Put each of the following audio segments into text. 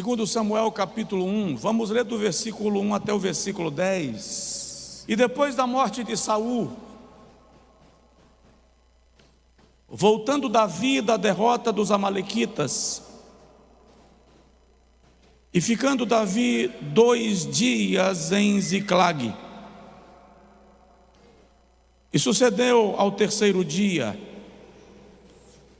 Segundo Samuel capítulo 1, vamos ler do versículo 1 até o versículo 10. E depois da morte de Saul, voltando Davi da derrota dos amalequitas, e ficando Davi 2 dias em Ziclague. E sucedeu ao terceiro dia,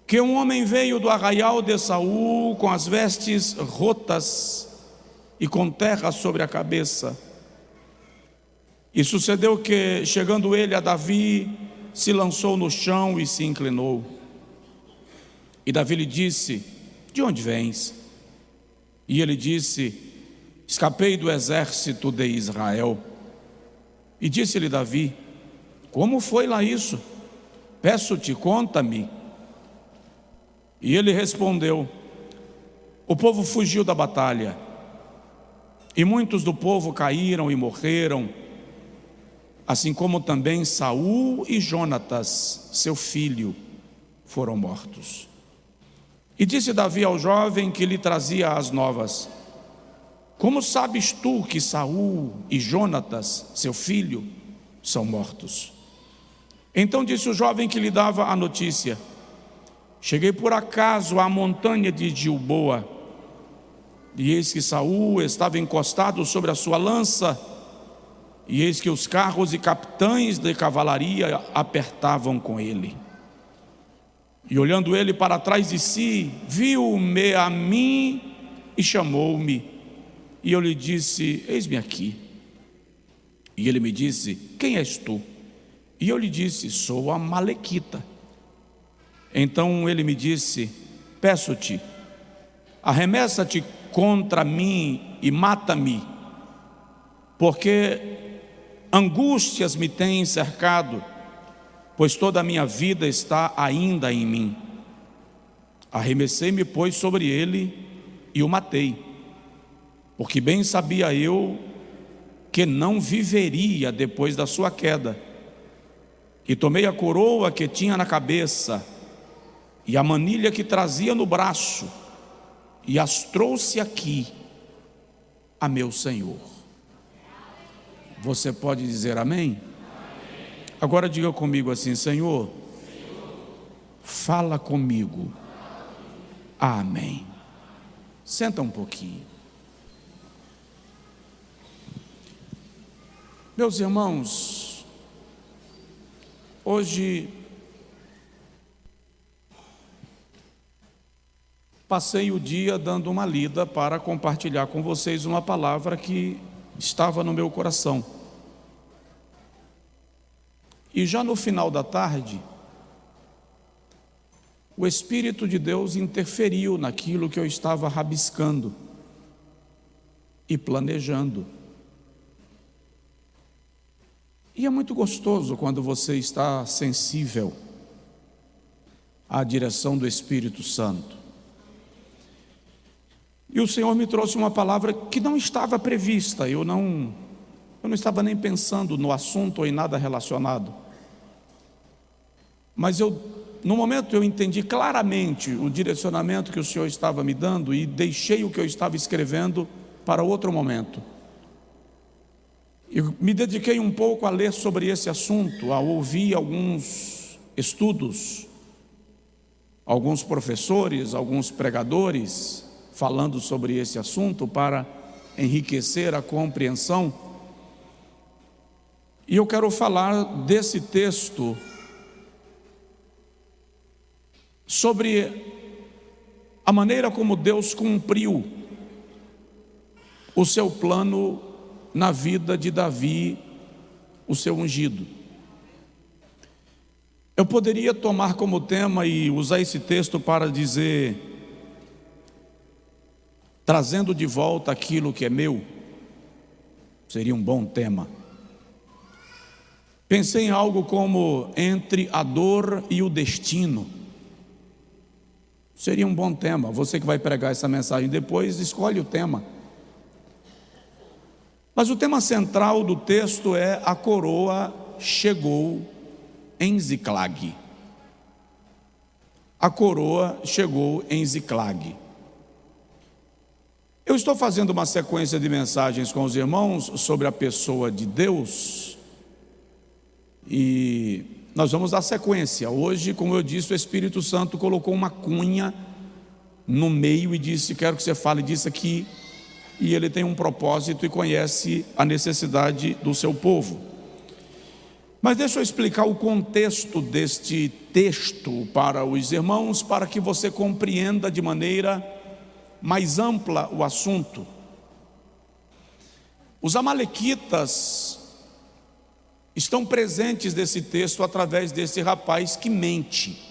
que um homem veio do arraial de Saul com as vestes rotas e com terra sobre a cabeça. E sucedeu que, chegando ele a Davi, se lançou no chão e se inclinou. E Davi lhe disse: de onde vens? E ele disse: escapei do exército de Israel. E disse-lhe Davi: como foi lá isso? Peço-te, conta-me. E ele respondeu: o povo fugiu da batalha, e muitos do povo caíram e morreram, assim como também Saul e Jonatas, seu filho, foram mortos. E disse Davi ao jovem que lhe trazia as novas: como sabes tu que Saul e Jonatas, seu filho, são mortos? Então disse o jovem que lhe dava a notícia: cheguei por acaso à montanha de Gilboa, e eis que Saul estava encostado sobre a sua lança, e eis que os carros e capitães de cavalaria apertavam com ele. E olhando ele para trás de si, viu-me a mim e chamou-me. E eu lhe disse: eis-me aqui. E ele me disse: quem és tu? E eu lhe disse: sou amalequita. Então ele me disse: peço-te, arremessa-te contra mim e mata-me, porque angústias me têm cercado, pois toda a minha vida está ainda em mim. Arremessei-me, pois, sobre ele e o matei, porque bem sabia eu que não viveria depois da sua queda. E tomei a coroa que tinha na cabeça e a manilha que trazia no braço, e as trouxe aqui a meu Senhor. Você pode dizer amém? Agora diga comigo assim: Senhor, fala comigo. Amém. Senta um pouquinho. Meus irmãos, hoje passei o dia dando uma lida para compartilhar com vocês uma palavra que estava no meu coração. E já no final da tarde, o Espírito de Deus interferiu naquilo que eu estava rabiscando e planejando. E é muito gostoso quando você está sensível à direção do Espírito Santo. E o Senhor me trouxe uma palavra que não estava prevista, eu não estava nem pensando no assunto ou em nada relacionado. Mas no momento eu entendi claramente o direcionamento que o Senhor estava me dando e deixei o que eu estava escrevendo para outro momento. Eu me dediquei um pouco a ler sobre esse assunto, a ouvir alguns estudos, alguns professores, alguns pregadores falando sobre esse assunto para enriquecer a compreensão. E eu quero falar desse texto sobre a maneira como Deus cumpriu o seu plano na vida de Davi, o seu ungido. Eu poderia tomar como tema e usar esse texto para dizer: trazendo de volta aquilo que é meu. Seria um bom tema. Pensei em algo como entre a dor e o destino. Seria um bom tema. Você que vai pregar essa mensagem depois, escolhe o tema. Mas o tema central do texto é: a coroa chegou em Ziclague. A coroa chegou em Ziclague. Eu Eu estou fazendo uma sequência de mensagens com os irmãos sobre a pessoa de Deus, e nós vamos dar sequência. Hoje, como eu disse, o Espírito Santo colocou uma cunha no meio e disse: quero que você fale disso aqui. E ele tem um propósito e conhece a necessidade do seu povo. Mas deixa eu explicar o contexto deste texto para os irmãos, para que você compreenda de maneira mais ampla o assunto. Os amalequitas estão presentes nesse texto através desse rapaz que mente.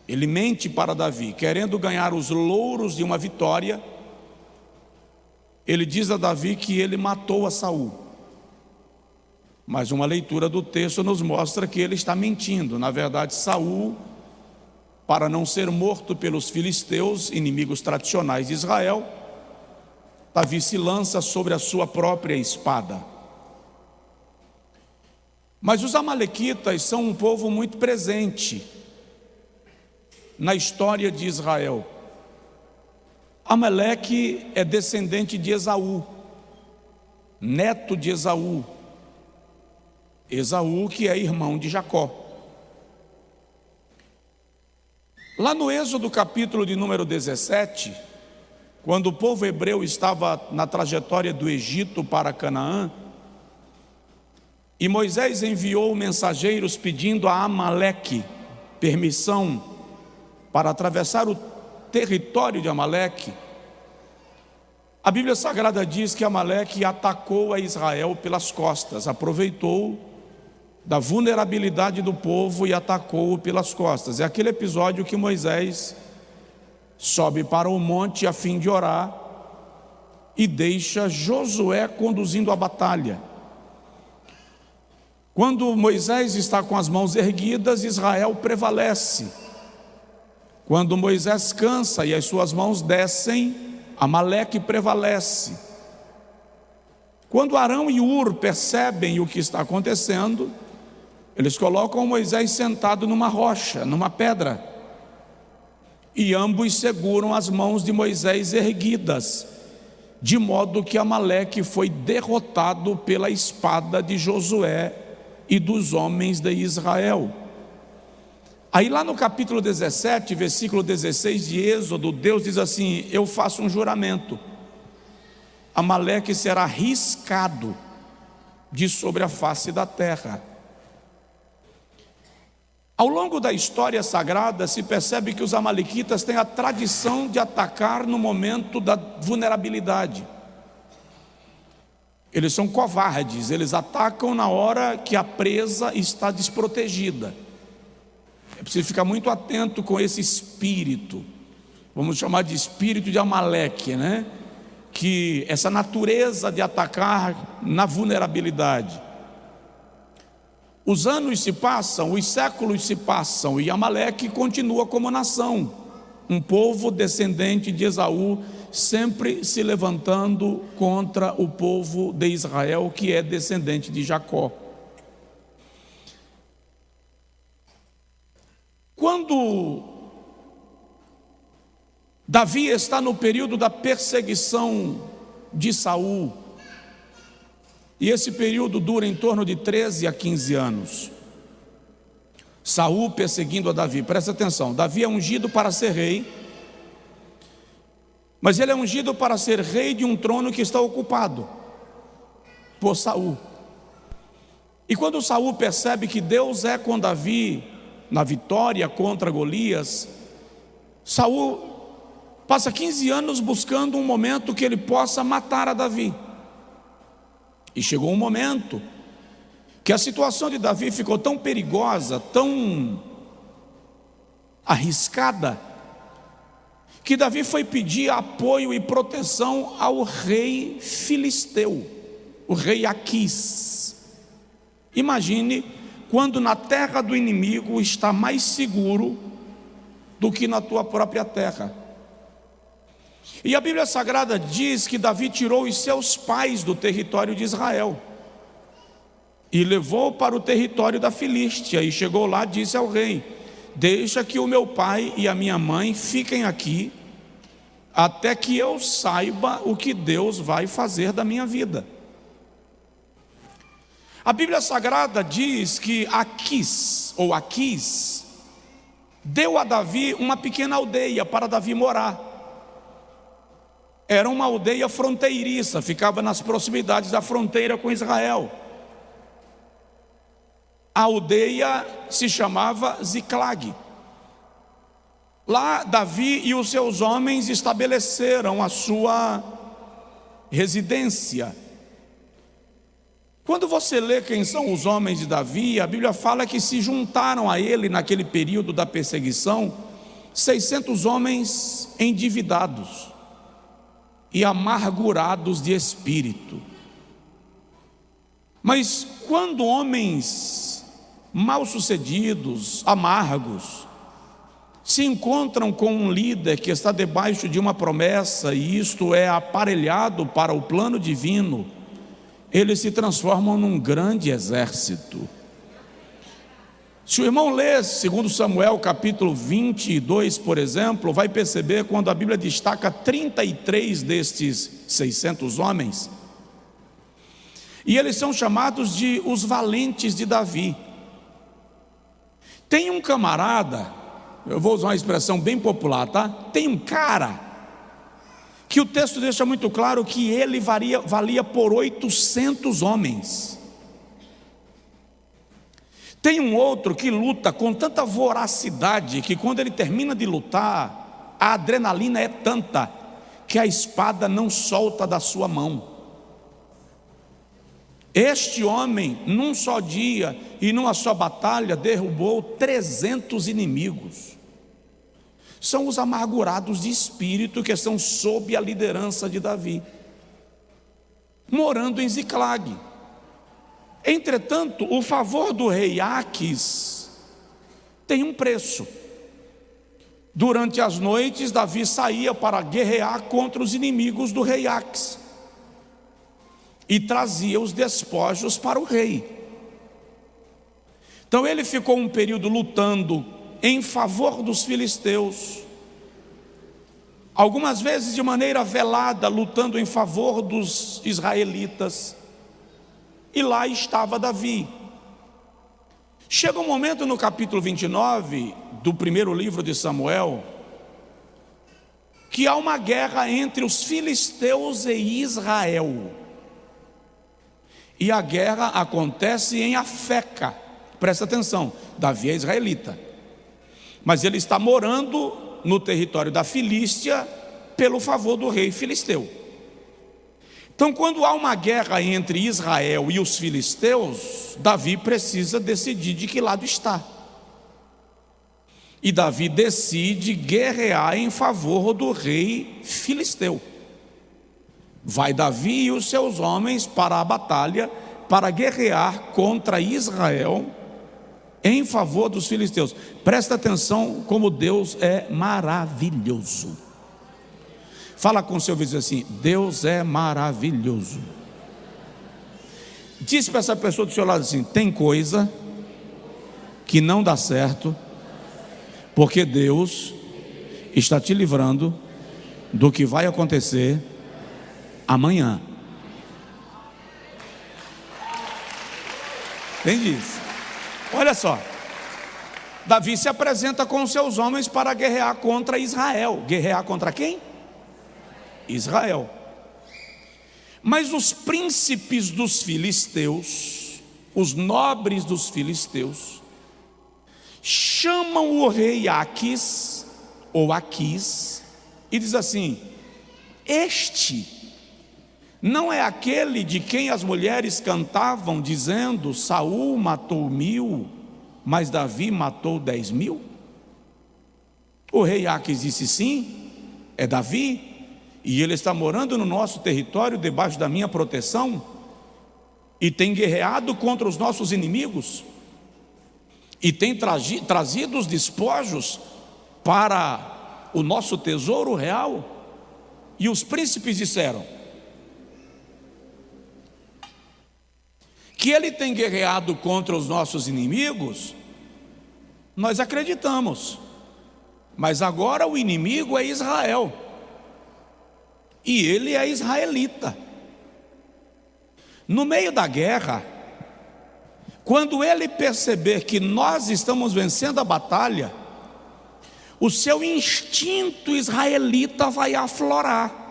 Ele mente para Davi, querendo ganhar os louros de uma vitória. Ele diz a Davi que ele matou a Saul. Mas uma leitura do texto nos mostra que ele está mentindo. Na verdade, Saul, para não ser morto pelos filisteus, inimigos tradicionais de Israel, Davi se lança sobre a sua própria espada. Mas os amalequitas são um povo muito presente na história de Israel. Amaleque é descendente de Esaú, neto de Esaú. Esaú, que é irmão de Jacó. Lá no Êxodo capítulo de número 17, quando o povo hebreu estava na trajetória do Egito para Canaã, e Moisés enviou mensageiros pedindo a Amaleque permissão para atravessar o território de Amaleque, a Bíblia Sagrada diz que Amaleque atacou a Israel pelas costas, aproveitou da vulnerabilidade do povo e atacou-o pelas costas. É aquele episódio que Moisés sobe para o monte a fim de orar e deixa Josué conduzindo a batalha. Quando Moisés está com as mãos erguidas, Israel prevalece. Quando Moisés cansa e as suas mãos descem, Amaleque prevalece. Quando Arão e Ur percebem o que está acontecendo, eles colocam Moisés sentado numa rocha, numa pedra, e ambos seguram as mãos de Moisés erguidas, de modo que Amaleque foi derrotado pela espada de Josué e dos homens de Israel. Aí lá no capítulo 17, versículo 16 de Êxodo, Deus diz assim: eu faço um juramento, Amaleque será riscado de sobre a face da terra. Ao longo da história sagrada se percebe que os amalequitas têm a tradição de atacar no momento da vulnerabilidade. Eles são covardes, eles atacam na hora que a presa está desprotegida. É preciso ficar muito atento com esse espírito, vamos chamar de espírito de Amaleque, né? Que essa natureza de atacar na vulnerabilidade. Os anos se passam, os séculos se passam, e Amaleque continua como nação, um povo descendente de Esaú, sempre se levantando contra o povo de Israel, que é descendente de Jacó. Quando Davi está no período da perseguição de Saul, e esse período dura em torno de 13 a 15 anos, Saul perseguindo a Davi. Presta atenção, Davi é ungido para ser rei, mas ele é ungido para ser rei de um trono que está ocupado por Saul. E quando Saul percebe que Deus é com Davi na vitória contra Golias, Saul passa 15 anos buscando um momento que ele possa matar a Davi. E chegou um momento que a situação de Davi ficou tão perigosa, tão arriscada, que Davi foi pedir apoio e proteção ao rei filisteu, o rei Aquis. Imagine quando na terra do inimigo está mais seguro do que na tua própria terra. E a Bíblia Sagrada diz que Davi tirou os seus pais do território de Israel e levou para o território da Filístia, e chegou lá e disse ao rei: deixa que o meu pai e a minha mãe fiquem aqui, até que eu saiba o que Deus vai fazer da minha vida. A Bíblia Sagrada diz que Aquis deu a Davi uma pequena aldeia para Davi morar. Era uma aldeia fronteiriça, ficava nas proximidades da fronteira com Israel. A aldeia se chamava Ziclag. Lá Davi e os seus homens estabeleceram a sua residência. Quando você lê quem são os homens de Davi, a Bíblia fala que se juntaram a ele naquele período da perseguição 600 homens endividados e amargurados de espírito. Mas quando homens mal-sucedidos, amargos, se encontram com um líder que está debaixo de uma promessa e isto é aparelhado para o plano divino, eles se transformam num grande exército. Se o irmão ler 2 Samuel capítulo 22, por exemplo, vai perceber quando a Bíblia destaca 33 destes 600 homens, e eles são chamados de os valentes de Davi. Tem um camarada, eu vou usar uma expressão bem popular, tá? Tem um cara que o texto deixa muito claro que ele valia por 800 homens. Tem um outro que luta com tanta voracidade que quando ele termina de lutar, a adrenalina é tanta que a espada não solta da sua mão. Este homem, num só dia e numa só batalha, derrubou 300 inimigos. São os amargurados de espírito que estão sob a liderança de Davi, morando em Ziclag. Entretanto, o favor do rei Aquis tem um preço. Durante as noites, Davi saía para guerrear contra os inimigos do rei Aquis e trazia os despojos para o rei. Então ele ficou um período lutando em favor dos filisteus, algumas vezes de maneira velada, lutando em favor dos israelitas, e lá estava Davi. Chega um momento no capítulo 29 do primeiro livro de Samuel, que há uma guerra entre os filisteus e Israel, e a guerra acontece em Afeca. Presta atenção, Davi é israelita, mas ele está morando no território da Filístia pelo favor do rei filisteu. Então, quando há uma guerra entre Israel e os filisteus, Davi precisa decidir de que lado está. E Davi decide guerrear em favor do rei filisteu. Vai Davi e os seus homens para a batalha, para guerrear contra Israel em favor dos filisteus. Presta atenção como Deus é maravilhoso. Fala com o seu vizinho assim: Deus é maravilhoso. Diz para essa pessoa do seu lado assim: tem coisa que não dá certo, porque Deus está te livrando do que vai acontecer amanhã. Entende isso? Olha só, Davi se apresenta com seus homens para guerrear contra Israel. Guerrear contra quem? Israel. Mas os príncipes dos filisteus, os nobres dos filisteus, chamam o rei Aquis, ou Aquis, e diz assim: este não é aquele de quem as mulheres cantavam dizendo: Saul matou 1000, mas Davi matou 10.000? O rei Aquis disse: sim, é Davi, e ele está morando no nosso território, debaixo da minha proteção, e tem guerreado contra os nossos inimigos, e tem trazido os despojos para o nosso tesouro real. E os príncipes disseram que ele tem guerreado contra os nossos inimigos. Nós acreditamos, mas agora o inimigo é Israel. e ele é israelita. No meio da guerra, quando ele perceber que nós estamos vencendo a batalha, o seu instinto israelita vai aflorar.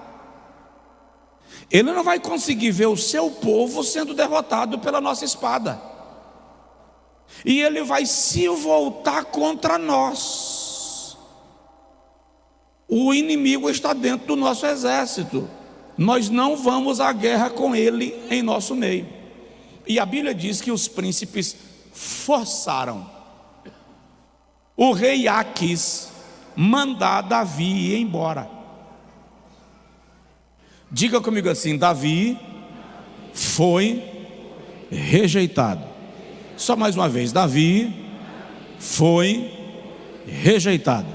Ele não vai conseguir ver o seu povo sendo derrotado pela nossa espada, e ele vai se voltar contra nós. O inimigo está dentro do nosso exército, nós não vamos à guerra com ele em nosso meio. E a Bíblia diz que os príncipes forçaram o rei Aquis mandar Davi ir embora. Diga comigo assim: Davi foi rejeitado. Só mais uma vez: Davi foi rejeitado.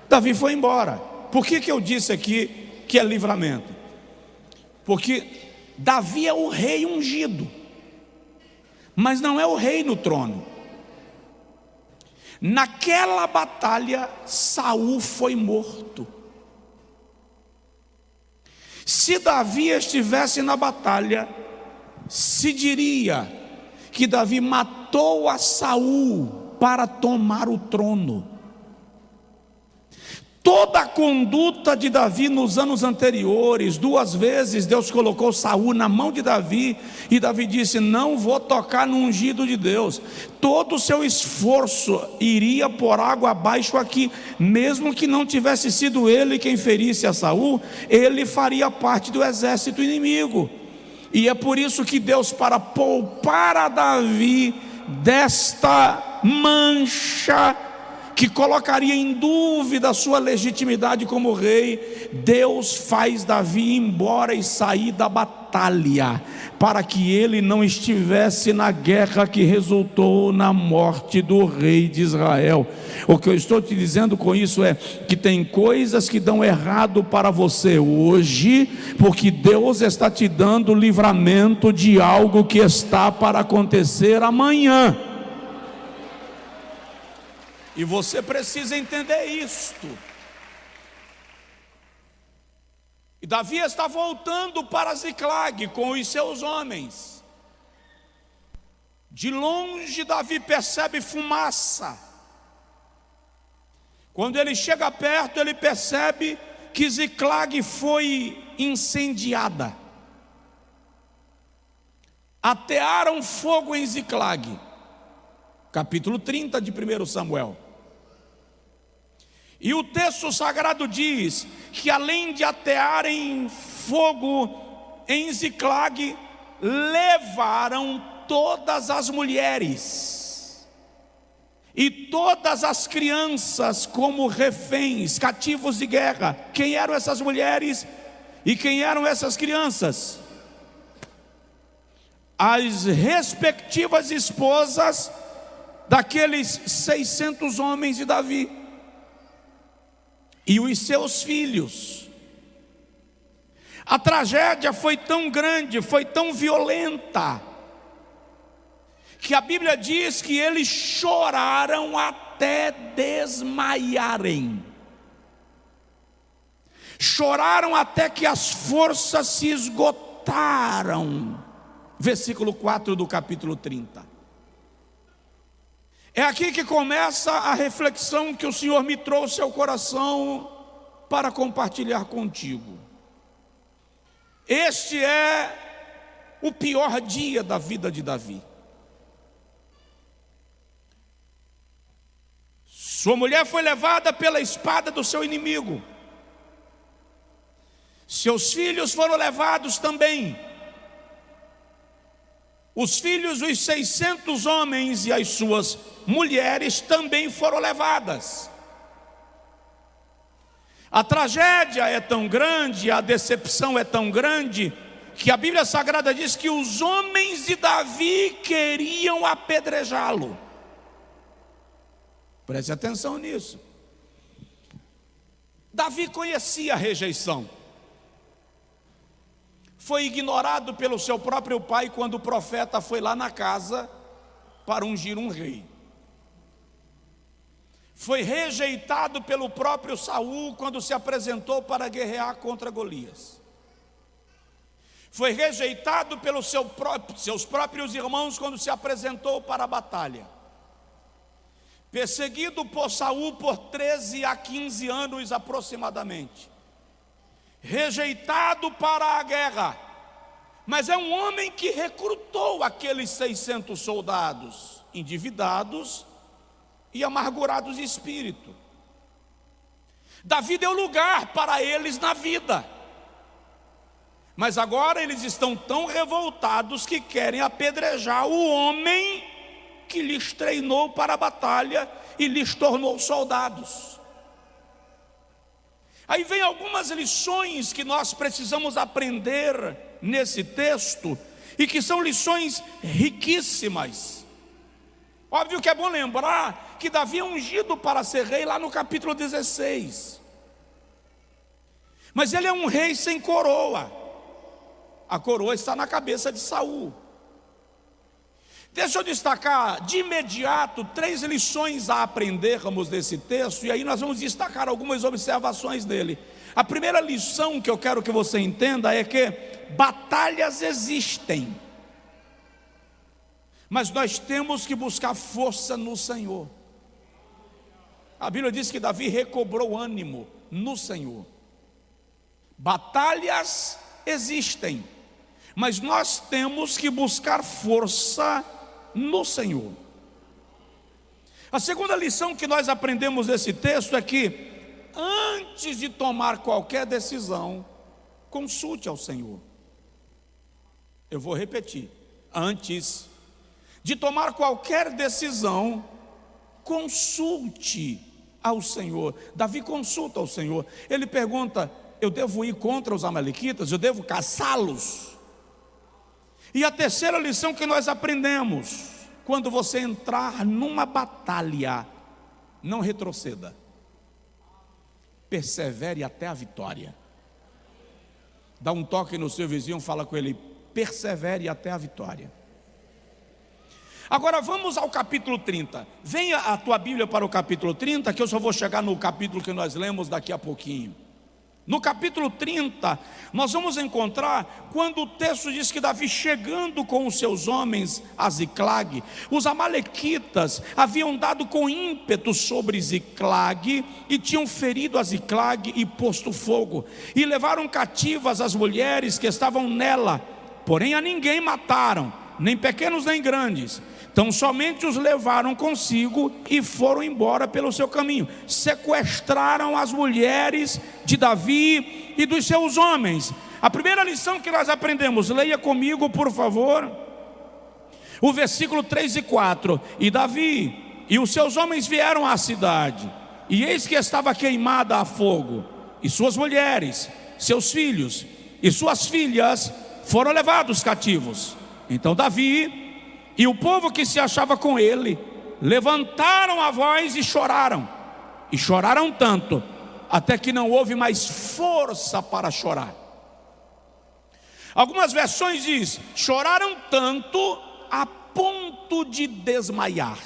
Davi foi embora. Por que eu disse aqui que é livramento? Porque Davi é o rei ungido, mas não é o rei no trono. Naquela batalha, Saul foi morto. Se Davi estivesse na batalha, se diria que Davi matou a Saul para tomar o trono. Toda a conduta de Davi nos anos anteriores, 2 vezes Deus colocou Saul na mão de Davi, e Davi disse: não vou tocar no ungido de Deus. Todo o seu esforço iria por água abaixo aqui, mesmo que não tivesse sido ele quem ferisse a Saul, ele faria parte do exército inimigo. E é por isso que Deus, para poupar a Davi desta mancha que colocaria em dúvida a sua legitimidade como rei, Deus faz Davi ir embora e sair da batalha, para que ele não estivesse na guerra que resultou na morte do rei de Israel. O que eu estou te dizendo com isso é que tem coisas que dão errado para você hoje, porque Deus está te dando livramento de algo que está para acontecer amanhã. E você precisa entender isto. E Davi está voltando para Ziclag com os seus homens. De longe Davi percebe fumaça. Quando ele chega perto, ele percebe que Ziclag foi incendiada. Atearam fogo em Ziclag. Capítulo 30 de 1 Samuel. E o texto sagrado diz que além de atearem fogo em Ziclag, levaram todas as mulheres e todas as crianças como reféns, cativos de guerra. Quem eram essas mulheres e quem eram essas crianças? As respectivas esposas daqueles 600 homens de Davi e os seus filhos. A tragédia foi tão grande, foi tão violenta, que a Bíblia diz que eles choraram até desmaiarem. Choraram até que as forças se esgotaram. Versículo 4 do capítulo 30. É aqui que começa a reflexão que o Senhor me trouxe ao coração para compartilhar contigo. Este é o pior dia da vida de Davi. Sua mulher foi levada pela espada do seu inimigo. Seus filhos foram levados também. Os filhos, os 600 homens e as suas mulheres também foram levadas. A tragédia é tão grande, a decepção é tão grande, que a Bíblia Sagrada diz que os homens de Davi queriam apedrejá-lo. Preste atenção nisso. Davi conhecia a rejeição. Foi ignorado pelo seu próprio pai quando o profeta foi lá na casa para ungir um rei. foi rejeitado pelo próprio Saul quando se apresentou para guerrear contra Golias. Foi rejeitado pelos seus próprios irmãos quando se apresentou para a batalha. Perseguido por Saul por 13 a 15 anos aproximadamente. Rejeitado para a guerra. Mas é um homem que recrutou aqueles 600 soldados, endividados e amargurados de espírito. Davi deu lugar para eles na vida. Mas agora eles estão tão revoltados que querem apedrejar o homem que lhes treinou para a batalha e lhes tornou soldados. Aí vem algumas lições que nós precisamos aprender nesse texto, e que são lições riquíssimas. Óbvio que é bom lembrar que Davi é ungido para ser rei lá no capítulo 16. Mas ele é um rei sem coroa. A coroa está na cabeça de Saul. Deixa eu destacar de imediato 3 lições a aprendermos desse texto, e aí nós vamos destacar algumas observações dele. A primeira lição que eu quero que você entenda é que batalhas existem, mas nós temos que buscar força no Senhor. A Bíblia diz que Davi recobrou ânimo no Senhor. Batalhas existem, mas nós temos que buscar força no Senhor. A segunda lição que nós aprendemos desse texto é que antes de tomar qualquer decisão, consulte ao Senhor. Eu vou repetir: antes de tomar qualquer decisão, consulte ao Senhor. Davi consulta ao Senhor. Ele pergunta: eu devo ir contra os amalequitas? Eu devo caçá-los? E a terceira lição que nós aprendemos: quando você entrar numa batalha, não retroceda, persevere até a vitória. Dá um toque no seu vizinho, fala com ele: persevere até a vitória. Agora vamos ao capítulo 30. Venha a tua Bíblia para o capítulo 30, que eu só vou chegar no capítulo que nós lemos daqui a pouquinho. No capítulo 30, nós vamos encontrar quando o texto diz que Davi, chegando com os seus homens a Ziclag, os amalequitas haviam dado com ímpeto sobre Ziclag e tinham ferido a Ziclag e posto fogo, e levaram cativas as mulheres que estavam nela, porém a ninguém mataram, nem pequenos nem grandes. Então somente os levaram consigo e foram embora pelo seu caminho. Sequestraram as mulheres de Davi e dos seus homens. A primeira lição que nós aprendemos, leia comigo por favor, o versículo 3 e 4. E Davi e os seus homens vieram à cidade, e eis que estava queimada a fogo, e suas mulheres, seus filhos e suas filhas foram levados cativos. Então Davi e o povo que se achava com ele levantaram a voz e choraram tanto, até que não houve mais força para chorar. Algumas versões diz: choraram tanto a ponto de desmaiar.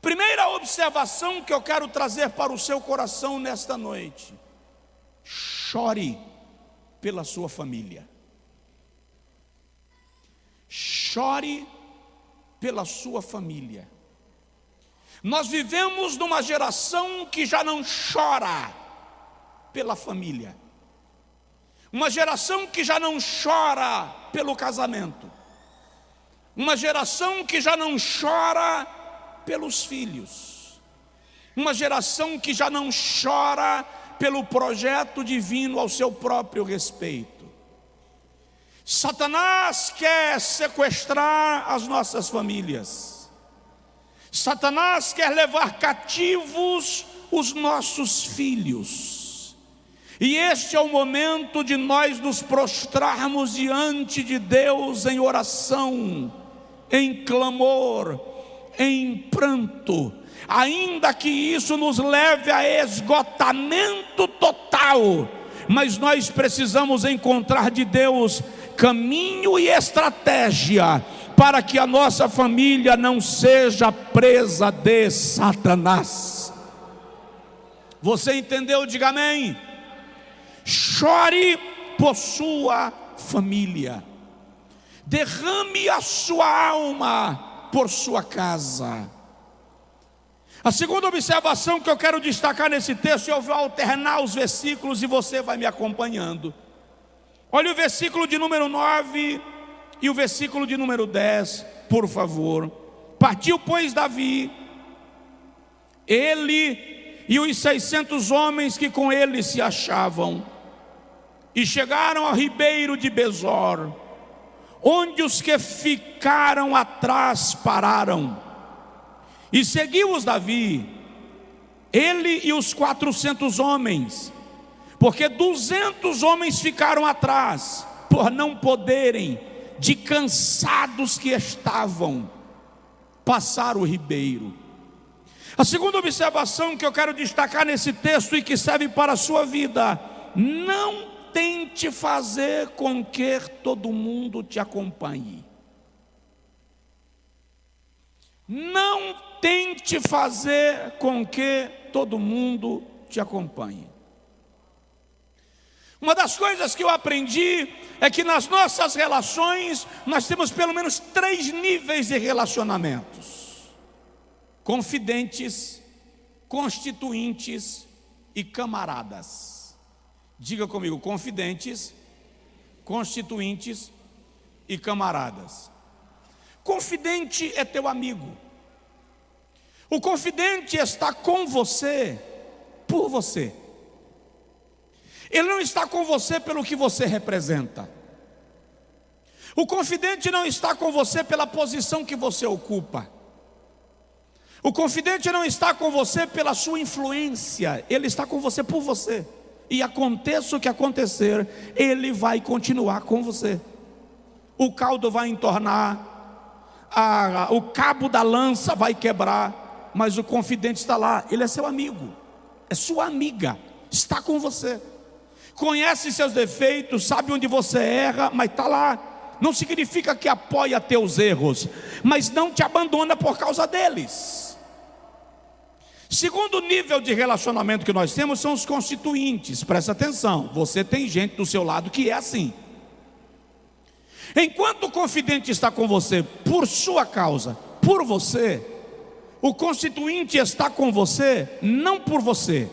Primeira observação que eu quero trazer para o seu coração nesta noite: chore pela sua família. Chore pela sua família. Nós vivemos numa geração que já não chora pela família, uma geração que já não chora pelo casamento, uma geração que já não chora pelos filhos, uma geração que já não chora pelo projeto divino ao seu próprio respeito. Satanás quer sequestrar as nossas famílias. Satanás quer levar cativos os nossos filhos. E este é o momento de nós nos prostrarmos diante de Deus em oração, em clamor, em pranto, ainda que isso nos leve a esgotamento total, mas nós precisamos encontrar de Deus caminho e estratégia para que a nossa família não seja presa de Satanás. Você entendeu? Diga amém. Chore por sua família, derrame a sua alma por sua casa. A segunda observação que eu quero destacar nesse texto, eu vou alternar os versículos e você vai me acompanhando. Olha o versículo de número 9 e o versículo de número 10, por favor. Partiu, pois, Davi, ele e os 600 homens que com ele se achavam, e chegaram ao ribeiro de Besor, onde os que ficaram atrás pararam. E seguiu-os Davi, ele e os 400 homens, porque 200 homens ficaram atrás, por não poderem, de cansados que estavam, passar o ribeiro. A segunda observação que eu quero destacar nesse texto e que serve para a sua vida: não tente fazer com que todo mundo te acompanhe. Não tente fazer com que todo mundo te acompanhe. Uma das coisas que eu aprendi é que nas nossas relações nós temos pelo menos 3 níveis de relacionamentos: confidentes, constituintes e camaradas. Diga comigo: confidentes, constituintes e camaradas. Confidente é teu amigo. O confidente está com você, por você. Ele não está com você pelo que você representa. O confidente não está com você pela posição que você ocupa. O confidente não está com você pela sua influência. Ele está com você por você. E aconteça o que acontecer, ele vai continuar com você. O caldo vai entornar, o cabo da lança vai quebrar, mas o confidente está lá. Ele é seu amigo, é sua amiga, está com você, conhece seus defeitos, sabe onde você erra, mas está lá. Não significa que apoia teus erros, mas não te abandona por causa deles. Segundo nível de relacionamento que nós temos são os constituintes. Presta atenção, você tem gente do seu lado que é assim. Enquanto o confidente está com você por sua causa, por você, o constituinte está com você não por você,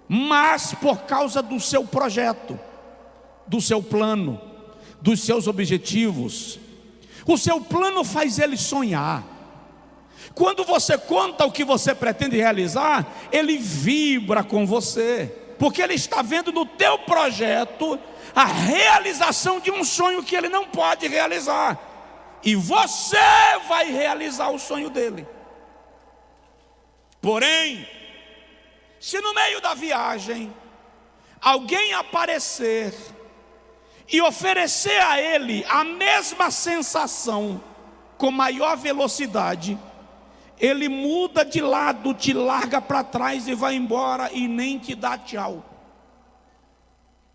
mas por causa do seu projeto, do seu plano, dos seus objetivos. O seu plano faz ele sonhar. Quando você conta o que você pretende realizar, ele vibra com você, porque ele está vendo no teu projeto a realização de um sonho que ele não pode realizar, e você vai realizar o sonho dele. Porém, se no meio da viagem alguém aparecer e oferecer a ele a mesma sensação com maior velocidade, ele muda de lado, te larga para trás e vai embora e nem te dá tchau.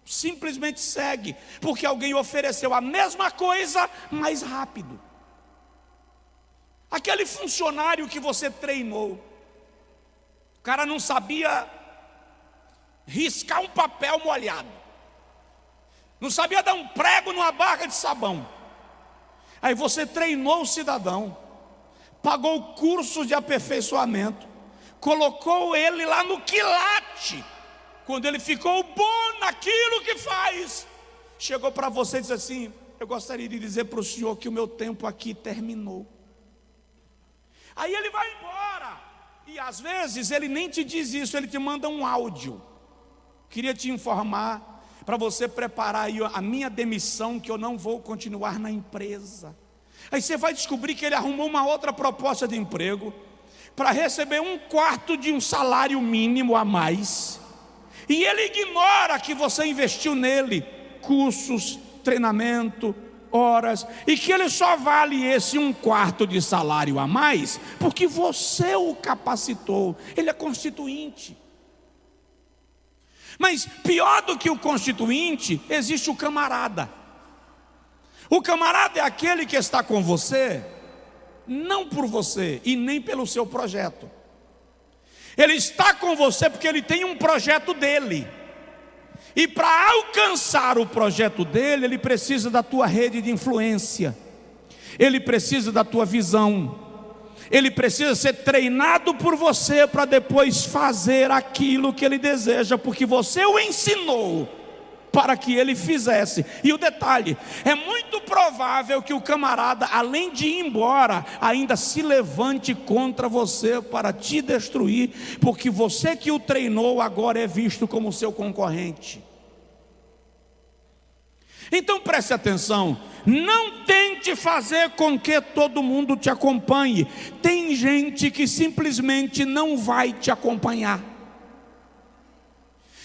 Simplesmente segue, porque alguém ofereceu a mesma coisa mais rápido. Aquele funcionário que você treinou, o cara não sabia riscar um papel molhado, não sabia dar um prego numa barra de sabão. Aí você treinou o cidadão, pagou curso de aperfeiçoamento, colocou ele lá no quilate. Quando ele ficou bom naquilo que faz, chegou para você e disse assim: eu gostaria de dizer para o senhor que o meu tempo aqui terminou. Aí ele vai embora, e às vezes ele nem te diz isso, ele te manda um áudio: queria te informar para você preparar aí a minha demissão, que eu não vou continuar na empresa. Aí você vai descobrir que ele arrumou uma outra proposta de emprego para receber 1/4 de um salário mínimo a mais, e ele ignora que você investiu nele cursos, treinamento, horas, e que ele só vale esse 1/4 de salário a mais porque você o capacitou. Ele é constituinte. Mas pior do que o constituinte, existe o camarada. O camarada é aquele que está com você, não por você e nem pelo seu projeto. Ele está com você porque ele tem um projeto dele. E para alcançar o projeto dele, ele precisa da tua rede de influência. Ele precisa da tua visão. Ele precisa ser treinado por você para depois fazer aquilo que ele deseja, porque você o ensinou para que ele fizesse. E o detalhe, é muito provável que o camarada, além de ir embora, ainda se levante contra você para te destruir, porque você que o treinou agora é visto como seu concorrente. Então preste atenção, não tente fazer com que todo mundo te acompanhe. Tem gente que simplesmente não vai te acompanhar.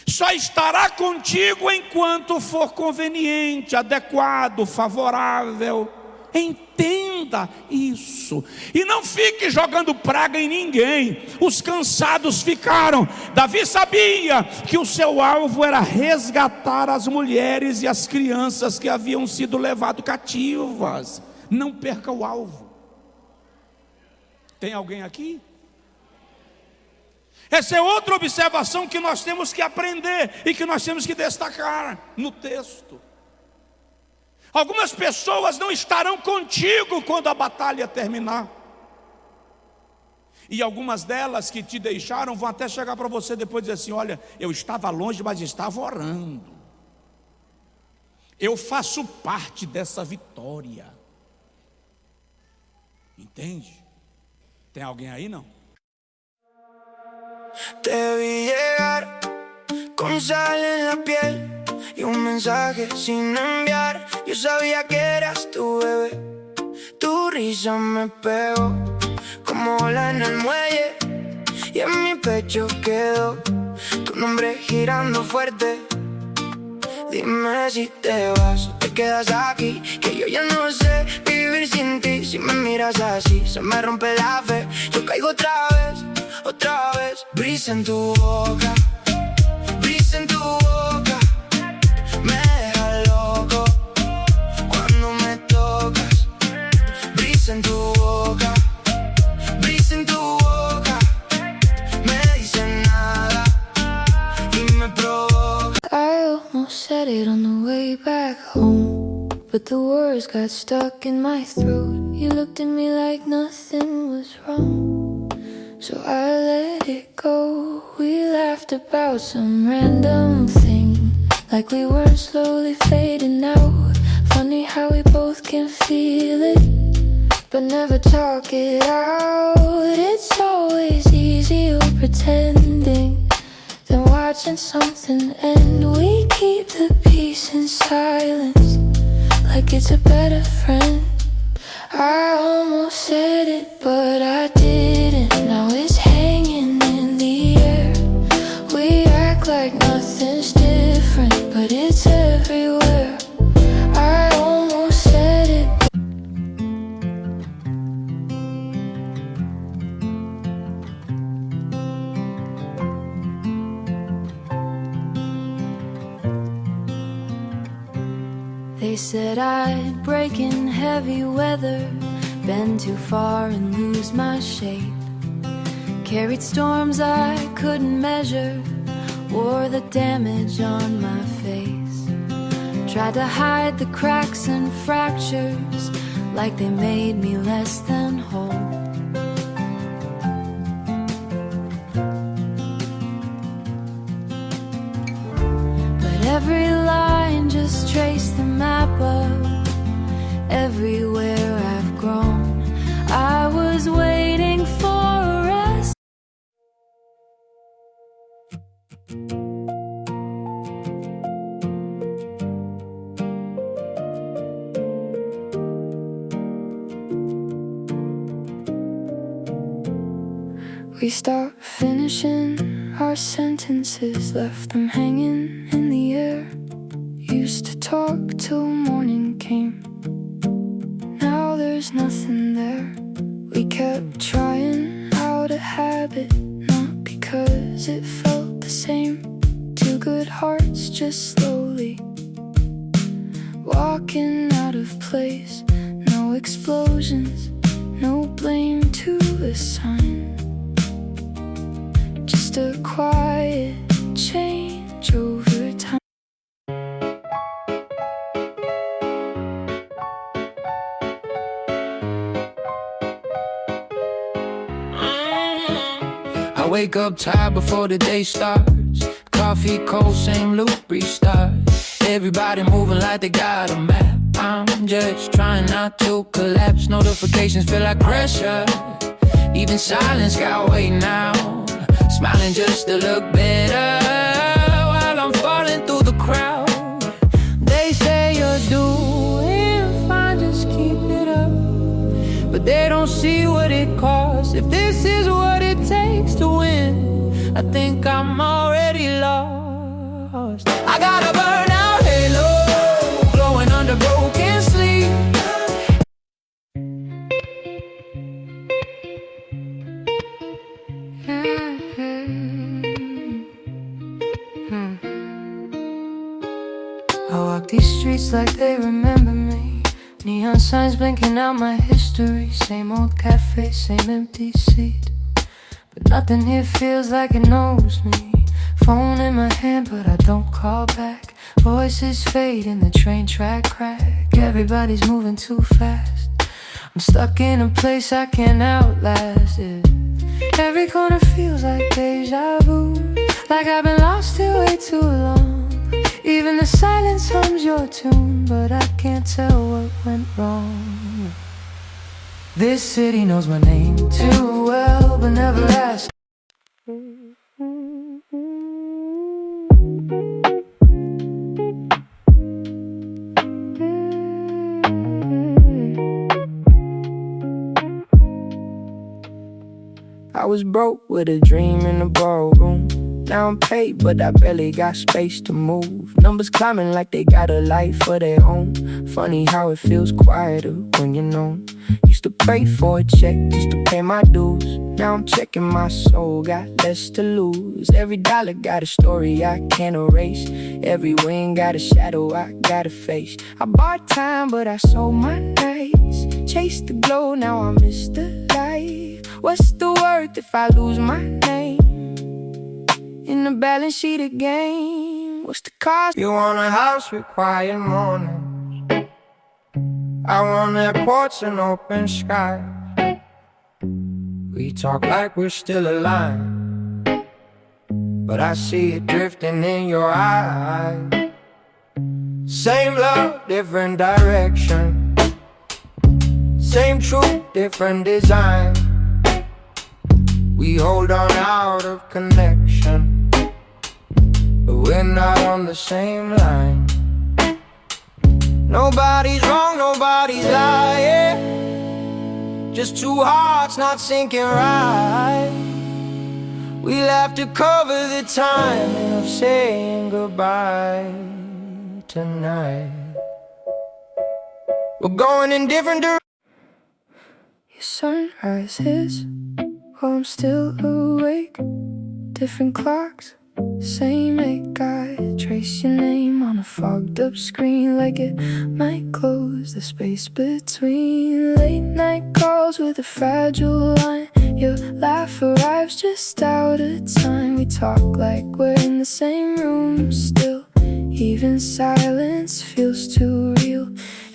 Só estará contigo enquanto for conveniente, adequado, favorável. Entenda isso. E não fique jogando praga em ninguém. Os cansados ficaram. Davi sabia que o seu alvo era resgatar as mulheres e as crianças que haviam sido levadas cativas. Não perca o alvo. Tem alguém aqui? Essa é outra observação que nós temos que aprender e que nós temos que destacar no texto. Algumas pessoas não estarão contigo quando a batalha terminar. E algumas delas que te deixaram vão até chegar para você depois e dizer assim: olha, eu estava longe, mas estava orando. Eu faço parte dessa vitória. Entende? Tem alguém aí, não? Te vi llegar con sal en la piel y un mensaje sin enviar. Yo sabía que eras tu bebé. Tu risa me pegó como ola en el muelle y en mi pecho quedó tu nombre girando fuerte. Dime si te vas o te quedas aquí, que yo ya no sé vivir sin ti. Si me miras así, se me rompe la fe. Yo caigo otra vez. Brisa en tu boca, brisa en tu boca. Me deja loco cuando me tocas. Brisa en tu boca, brisa en tu boca. Me dice nada y me provoca. I almost said it on the way back home, but the words got stuck in my throat. You looked at me like nothing was wrong, so I let it go. We laughed about some random thing, like we were slowly fading out. Funny how we both can feel it, but never talk it out. It's always easier pretending than watching something end. We keep the peace in silence, like it's a better friend. I almost said it, but I didn't. Now it's hanging in the air. We act like nothing's different, but it's everywhere. I almost said it. They said I'd break in heavy weather, bend too far and lose my shape. Carried storms I couldn't measure, wore the damage on my face. Tried to hide the cracks and fractures, like they made me less than whole. But every line just traced the map of everywhere I've grown. I was waiting for a rest. We stopped finishing our sentences, left them hanging in the air. Used to talk till morning came, now there's nothing there. We kept trying out a habit, not because it felt the same. Two good hearts just slowly walking out of place. No explosions, no blame to assign. Just a quiet change over time. I wake up tired before the day starts. Coffee cold, same loop, restart. Everybody moving like they got a map. I'm just trying not to collapse. Notifications feel like pressure. Even silence got weight now. Smiling just to look better while I'm falling through the crowd. They say you're doing fine, just keep it up. But they don't see what it costs. If this is what it takes to win, I think I'm already lost. I got a burnout halo glowing under broken sleep. I walk these streets like they remember me. Neon signs blinking out my history. Same old cafe, same empty seat. But nothing here feels like it knows me. Phone in my hand but I don't call back. Voices fade in the train track crack. Everybody's moving too fast. I'm stuck in a place I can't outlast it. Every corner feels like deja vu. Like I've been lost here way too long. Even the silence hums your tune, but I can't tell what went wrong. This city knows my name too well, but never asked. I was broke with a dream in the ballroom. Now I'm paid, but I barely got space to move. Numbers climbing like they got a life of their own. Funny how it feels quieter when you're known. Used to pray for a check just to pay my dues. Now I'm checking my soul, got less to lose. Every dollar got a story I can't erase. Every win got a shadow I gotta face. I bought time, but I sold my nights. Chased the glow, now I miss the light. What's the worth if I lose my name in the balance sheet again? What's the cost? You want a house with quiet mornings. I want airports and open skies. We talk like we're still alive, but I see it drifting in your eyes. Same love, different direction. Same truth, different design. We hold on out of connection, but we're not on the same line. Nobody's wrong, nobody's lying. Just two hearts not syncing right. We'll have to cover the timing of saying goodbye tonight. We're going in different directions. Your sunrise hits while I'm still awake. Different clocks, same ache. I trace your name on a fogged up screen, like it might close the space between. Late night calls with a fragile line. Your laugh arrives just out of time. We talk like we're in the same room still. Even silence feels too real.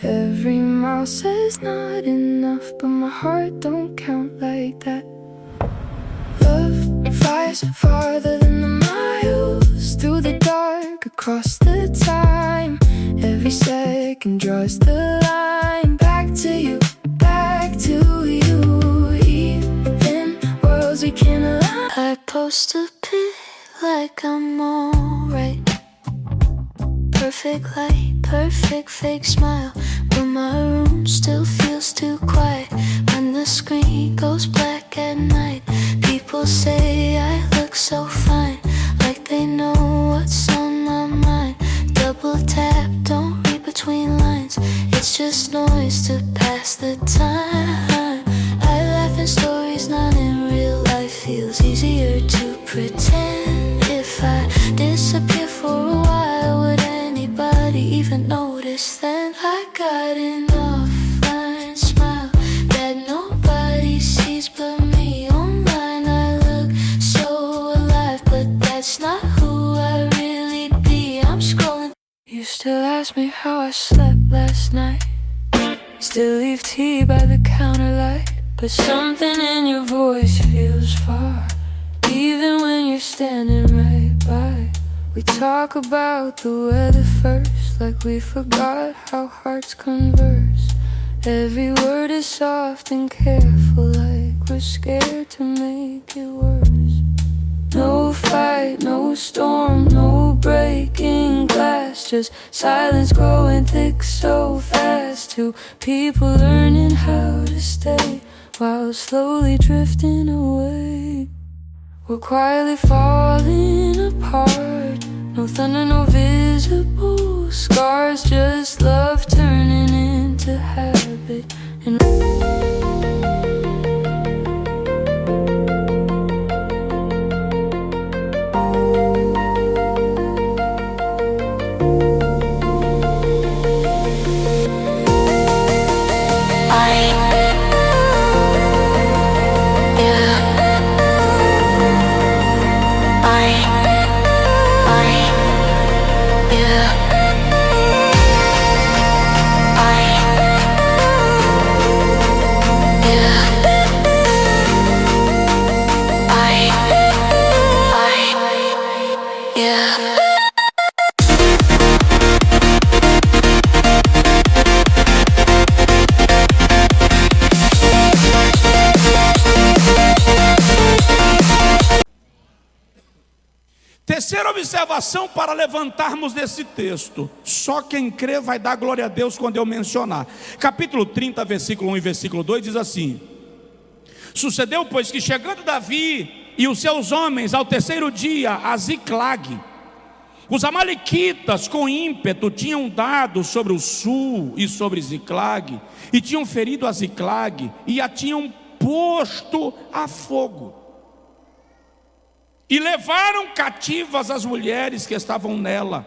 Every mile says not enough, but my heart don't count like that. Love flies farther than the miles, through the dark, across the time. Every second draws the line. Back to you, back to you. Even worlds we can't align. I post a pic like I'm alright. Perfect light, perfect fake smile, but my room still feels too quiet. When the screen goes black at night, people say I look so fine, like they know what's on my mind. Double tap, don't read between lines. It's just noise to pass the time. I laugh in stories, not in real life. Feels easier to pretend. If I disappear for a while, would anybody even notice then? You still ask me how I slept last night. Still leave tea by the counter light. But something in your voice feels far, even when you're standing right by. We talk about the weather first, like we forgot how hearts converse. Every word is soft and careful, like we're scared to make it worse. No fight, no storm, no breaking glass, just silence growing thick so fast. Two people learning how to stay while slowly drifting away. We're quietly falling apart. No thunder, no visible scars, just love turning into habit. And Terceira observação para levantarmos desse texto: só quem crê vai dar glória a Deus quando eu mencionar. Capítulo 30, versículo 1 e versículo 2 diz assim: Sucedeu, pois, que chegando Davi e os seus homens ao terceiro dia a Ziclag, os amalequitas com ímpeto tinham dado sobre o sul e sobre Ziclag, e tinham ferido a Ziclag e a tinham posto a fogo. E levaram cativas as mulheres que estavam nela,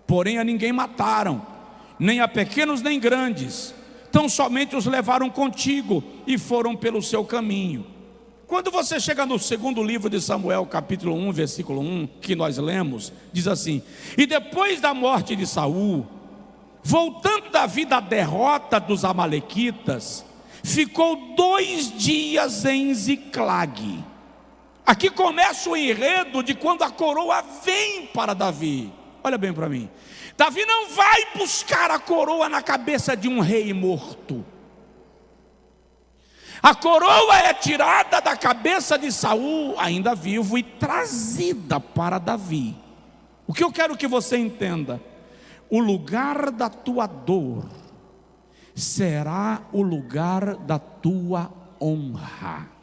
porém a ninguém mataram, nem a pequenos nem grandes, tão somente os levaram contigo e foram pelo seu caminho. Quando você chega no segundo livro de Samuel, capítulo 1, versículo 1, que nós lemos, diz assim: E depois da morte de Saul, voltando Davi da derrota dos amalequitas, ficou 2 dias em Ziclag. Aqui começa o enredo de quando a coroa vem para Davi. Olha bem para mim. Davi não vai buscar a coroa na cabeça de um rei morto. A coroa é tirada da cabeça de Saul, ainda vivo, e trazida para Davi. O que eu quero que você entenda: o lugar da tua dor será o lugar da tua honra.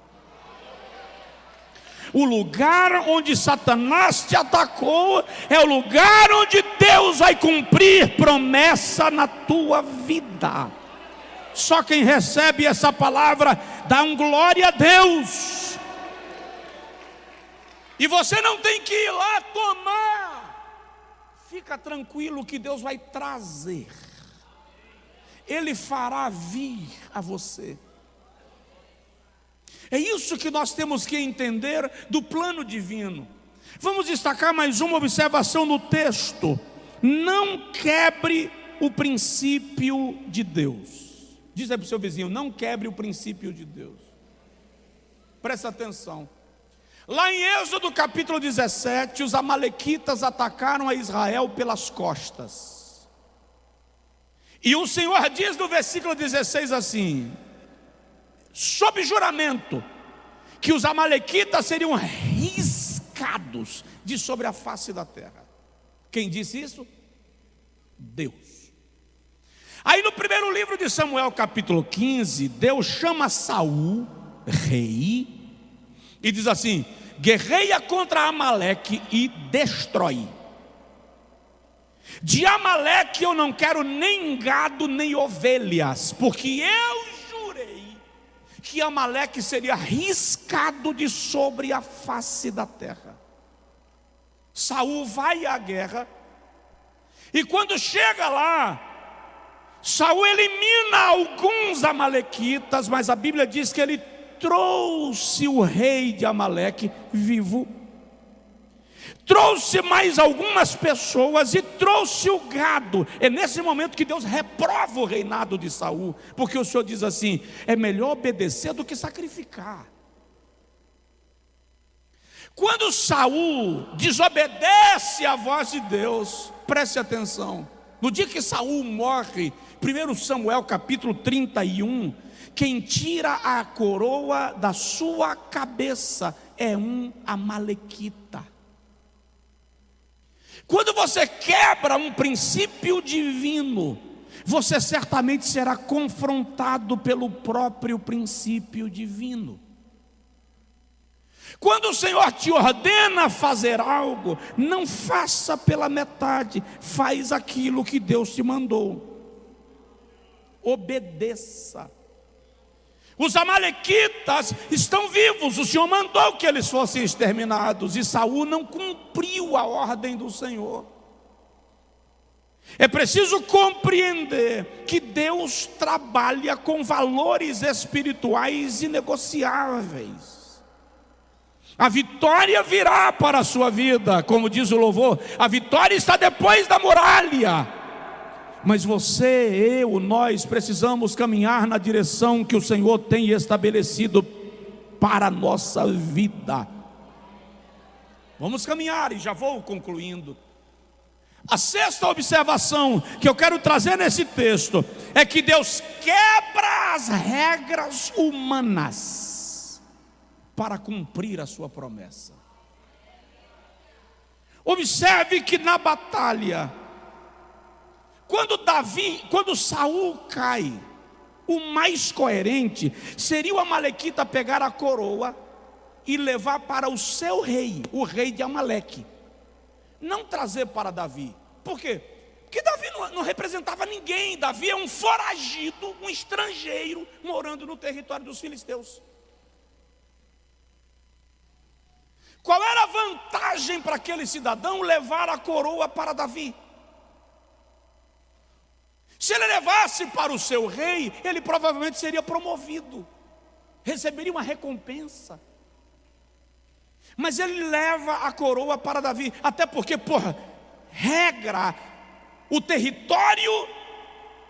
O lugar onde Satanás te atacou é o lugar onde Deus vai cumprir promessa na tua vida. Só quem recebe essa palavra dá um glória a Deus. E você não tem que ir lá tomar. Fica tranquilo que Deus vai trazer. Ele fará vir a você. É isso que nós temos que entender do plano divino. Vamos destacar mais uma observação no texto: não quebre o princípio de Deus. Diz aí para o seu vizinho: não quebre o princípio de Deus. Presta atenção. Lá em Êxodo capítulo 17, os amalequitas atacaram a Israel pelas costas. E o Senhor diz no versículo 16 assim: sob juramento, que os amalequitas seriam riscados de sobre a face da terra. Quem disse isso? Deus. Aí no primeiro livro de Samuel, capítulo 15, Deus chama Saul, rei, e diz assim: guerreia contra Amaleque e destrói. De Amaleque eu não quero nem gado nem ovelhas, porque eu que Amaleque seria riscado de sobre a face da terra. Saul vai à guerra, e quando chega lá, Saul elimina alguns amalequitas, mas a Bíblia diz que ele trouxe o rei de Amaleque vivo, trouxe mais algumas pessoas e trouxe o gado. É nesse momento que Deus reprova o reinado de Saul, porque o Senhor diz assim: é melhor obedecer do que sacrificar. Quando Saul desobedece à voz de Deus, preste atenção, no dia que Saul morre, 1 Samuel capítulo 31, quem tira a coroa da sua cabeça é um amalequita. Quando você quebra um princípio divino, você certamente será confrontado pelo próprio princípio divino. Quando o Senhor te ordena fazer algo, não faça pela metade, faz aquilo que Deus te mandou. Obedeça. Os amalequitas estão vivos, o Senhor mandou que eles fossem exterminados, e Saul não cumpriu a ordem do Senhor. É preciso compreender que Deus trabalha com valores espirituais inegociáveis. A vitória virá para a sua vida, como diz o louvor, a vitória está depois da muralha. Mas você, eu, nós precisamos caminhar na direção que o Senhor tem estabelecido para a nossa vida. Vamos caminhar, e já vou concluindo. A sexta observação que eu quero trazer nesse texto é que Deus quebra as regras humanas para cumprir a sua promessa. Observe que na batalha, quando Saul cai, o mais coerente seria o amalequita pegar a coroa e levar para o seu rei, o rei de Amaleque, não trazer para Davi. Por quê? Porque Davi não representava ninguém. Davi é um foragido, um estrangeiro morando no território dos filisteus. Qual era a vantagem para aquele cidadão levar a coroa para Davi? Se ele levasse para o seu rei, ele provavelmente seria promovido, receberia uma recompensa. Mas ele leva a coroa para Davi, até porque, regra, o território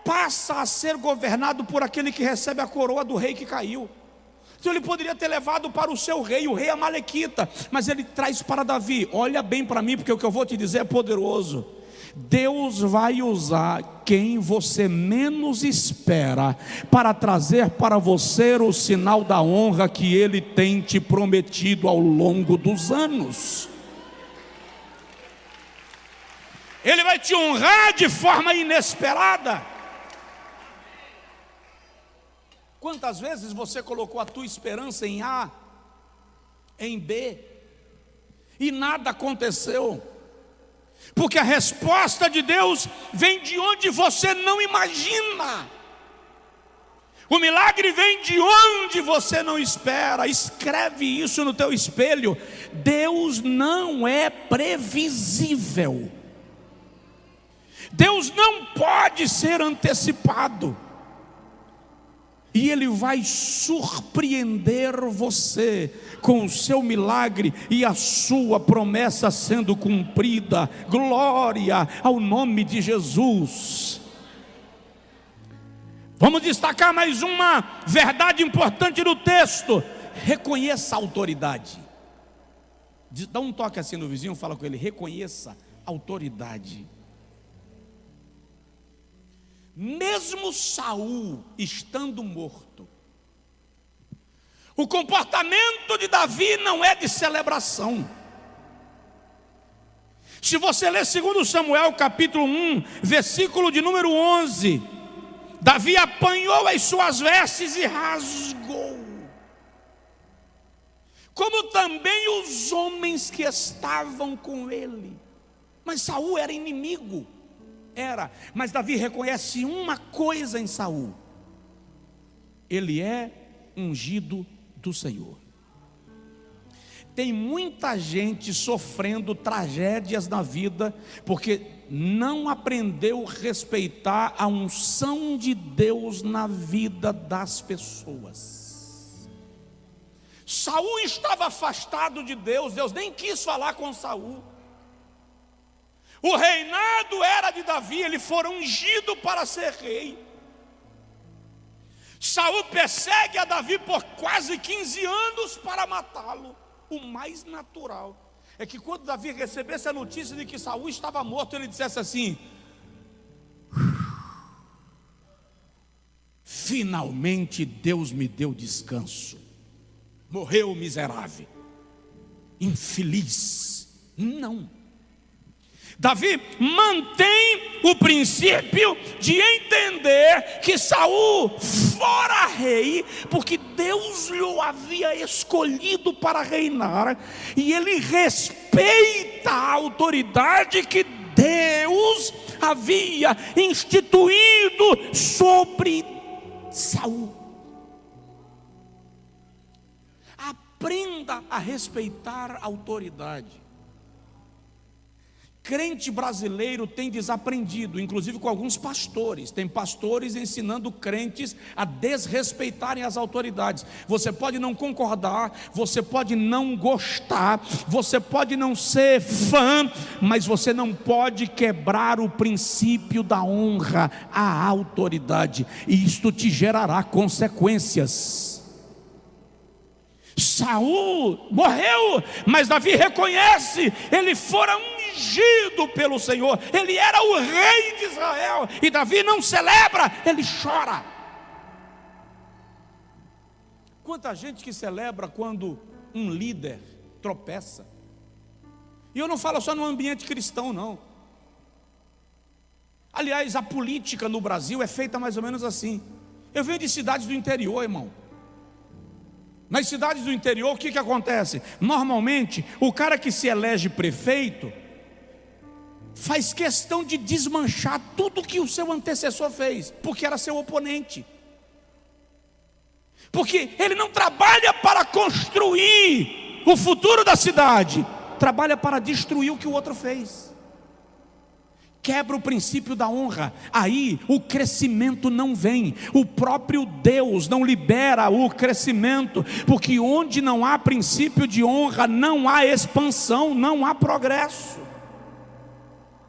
passa a ser governado por aquele que recebe a coroa do rei que caiu. Então ele poderia ter levado para o seu rei, o rei amalequita, mas ele traz para Davi. Olha bem para mim, porque o que eu vou te dizer é poderoso. Deus vai usar quem você menos espera para trazer para você o sinal da honra que Ele tem te prometido ao longo dos anos. Ele vai te honrar de forma inesperada. Quantas vezes você colocou a tua esperança em A, em B, e nada aconteceu? Porque a resposta de Deus vem de onde você não imagina. O milagre vem de onde você não espera. Escreve isso no teu espelho. Deus não é previsível. Deus não pode ser antecipado. E Ele vai surpreender você com o seu milagre e a sua promessa sendo cumprida. Glória ao nome de Jesus. Vamos destacar mais uma verdade importante do texto. Reconheça a autoridade. Dá um toque assim no vizinho, fala com ele: reconheça a autoridade. Mesmo Saul estando morto, o comportamento de Davi não é de celebração. Se você ler 2 Samuel capítulo 1, versículo de número 11, Davi apanhou as suas vestes e rasgou, como também os homens que estavam com ele. Mas Saul era inimigo. Mas Davi reconhece uma coisa em Saul: ele é ungido do Senhor. Tem muita gente sofrendo tragédias na vida porque não aprendeu a respeitar a unção de Deus na vida das pessoas. Saul estava afastado de Deus, Deus nem quis falar com Saul. O reinado era de Davi, ele fora ungido para ser rei. Saul persegue a Davi por quase 15 anos para matá-lo. O mais natural é que quando Davi recebesse a notícia de que Saul estava morto, ele dissesse assim: finalmente Deus me deu descanso. Morreu o miserável, infeliz. Não. Davi mantém o princípio de entender que Saul fora rei, porque Deus lhe havia escolhido para reinar, e ele respeita a autoridade que Deus havia instituído sobre Saul. Aprenda a respeitar a autoridade. Crente brasileiro tem desaprendido, inclusive com alguns pastores. Tem pastores ensinando crentes a desrespeitarem as autoridades. Você pode não concordar, você pode não gostar, você pode não ser fã, mas você não pode quebrar o princípio da honra à autoridade, e isto te gerará consequências. Saul morreu, mas Davi reconhece, ele fora ungido pelo Senhor, ele era o rei de Israel, e Davi não celebra, ele chora. Quanta gente que celebra quando um líder tropeça, e eu não falo só no ambiente cristão, não. Aliás, a política no Brasil é feita mais ou menos assim. Eu venho de cidades do interior, irmão. Nas cidades do interior, o que acontece? Normalmente, o cara que se elege prefeito faz questão de desmanchar tudo que o seu antecessor fez, porque era seu oponente. Porque ele não trabalha para construir o futuro da cidade, trabalha para destruir o que o outro fez. Quebra o princípio da honra, aí o crescimento não vem, o próprio Deus não libera o crescimento, porque onde não há princípio de honra, não há expansão, não há progresso.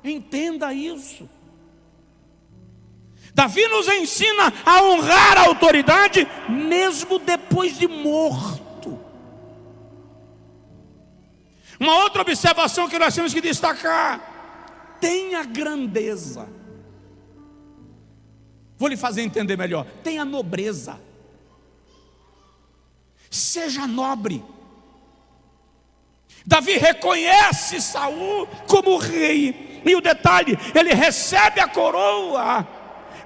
Entenda isso. Davi nos ensina a honrar a autoridade, mesmo depois de morto. Uma outra observação que nós temos que destacar: tenha grandeza. Vou lhe fazer entender melhor. Tenha nobreza. Seja nobre. Davi reconhece Saul como rei. E o detalhe, ele recebe a coroa,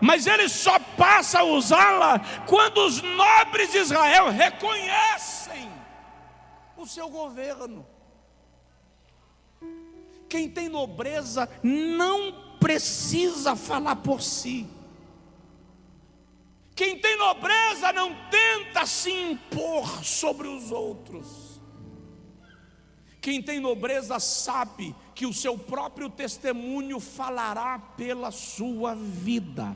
mas ele só passa a usá-la quando os nobres de Israel reconhecem o seu governo. Quem tem nobreza não precisa falar por si. Quem tem nobreza não tenta se impor sobre os outros. Quem tem nobreza sabe que o seu próprio testemunho falará pela sua vida.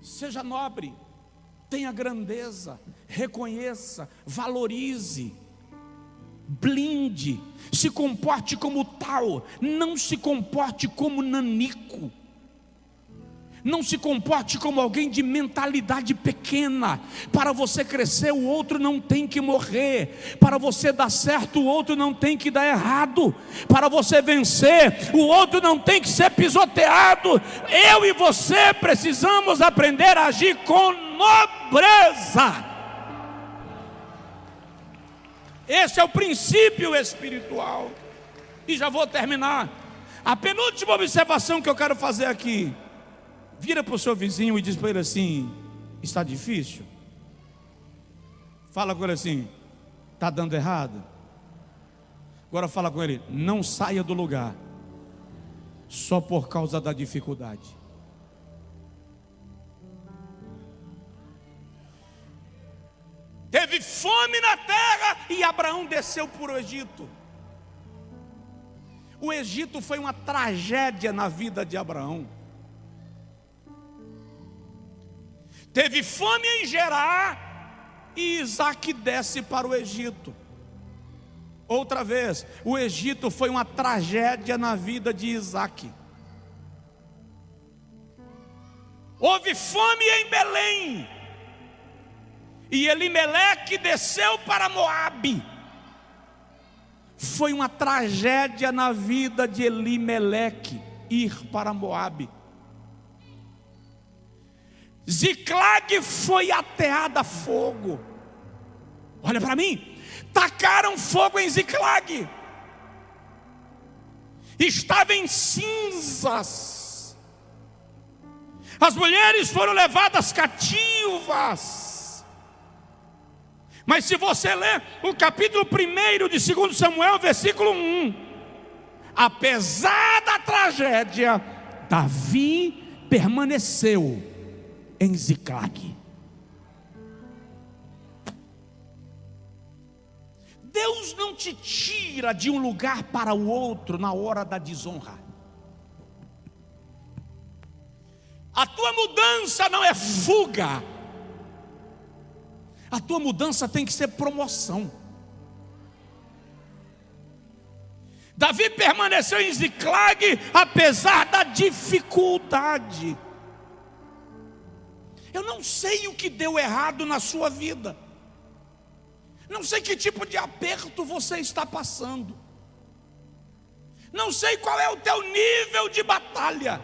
Seja nobre, tenha grandeza, reconheça, valorize, blinde, se comporte como tal, não se comporte como nanico, não se comporte como alguém de mentalidade pequena. Para você crescer, o outro não tem que morrer. Para você dar certo, o outro não tem que dar errado. Para você vencer, o outro não tem que ser pisoteado. Eu e você precisamos aprender a agir com nobreza. Esse é o princípio espiritual. E já vou terminar. A penúltima observação que eu quero fazer aqui. Vira para o seu vizinho e diz para ele assim: está difícil? Fala com ele assim: está dando errado? Agora fala com ele: não saia do lugar só por causa da dificuldade. Teve fome na terra e Abraão desceu para o Egito. O Egito foi uma tragédia na vida de Abraão. Teve fome em Gerar e Isaac desce para o Egito. Outra vez, o Egito foi uma tragédia na vida de Isaac. Houve fome em Belém, e Elimeleque desceu para Moabe. Foi uma tragédia na vida de Elimeleque ir para Moabe. Ziclag foi ateada a fogo. Olha para mim, tacaram fogo em Ziclag, estava em cinzas. As mulheres foram levadas cativas. Mas se você ler o capítulo 1 de 2 Samuel, versículo 1, apesar da tragédia, Davi permaneceu em Ziclag. Deus não te tira de um lugar para o outro na hora da desonra. A tua mudança não é fuga. A tua mudança tem que ser promoção. Davi permaneceu em Ziclag apesar da dificuldade. Eu não sei o que deu errado na sua vida. Não sei que tipo de aperto você está passando. Não sei qual é o teu nível de batalha.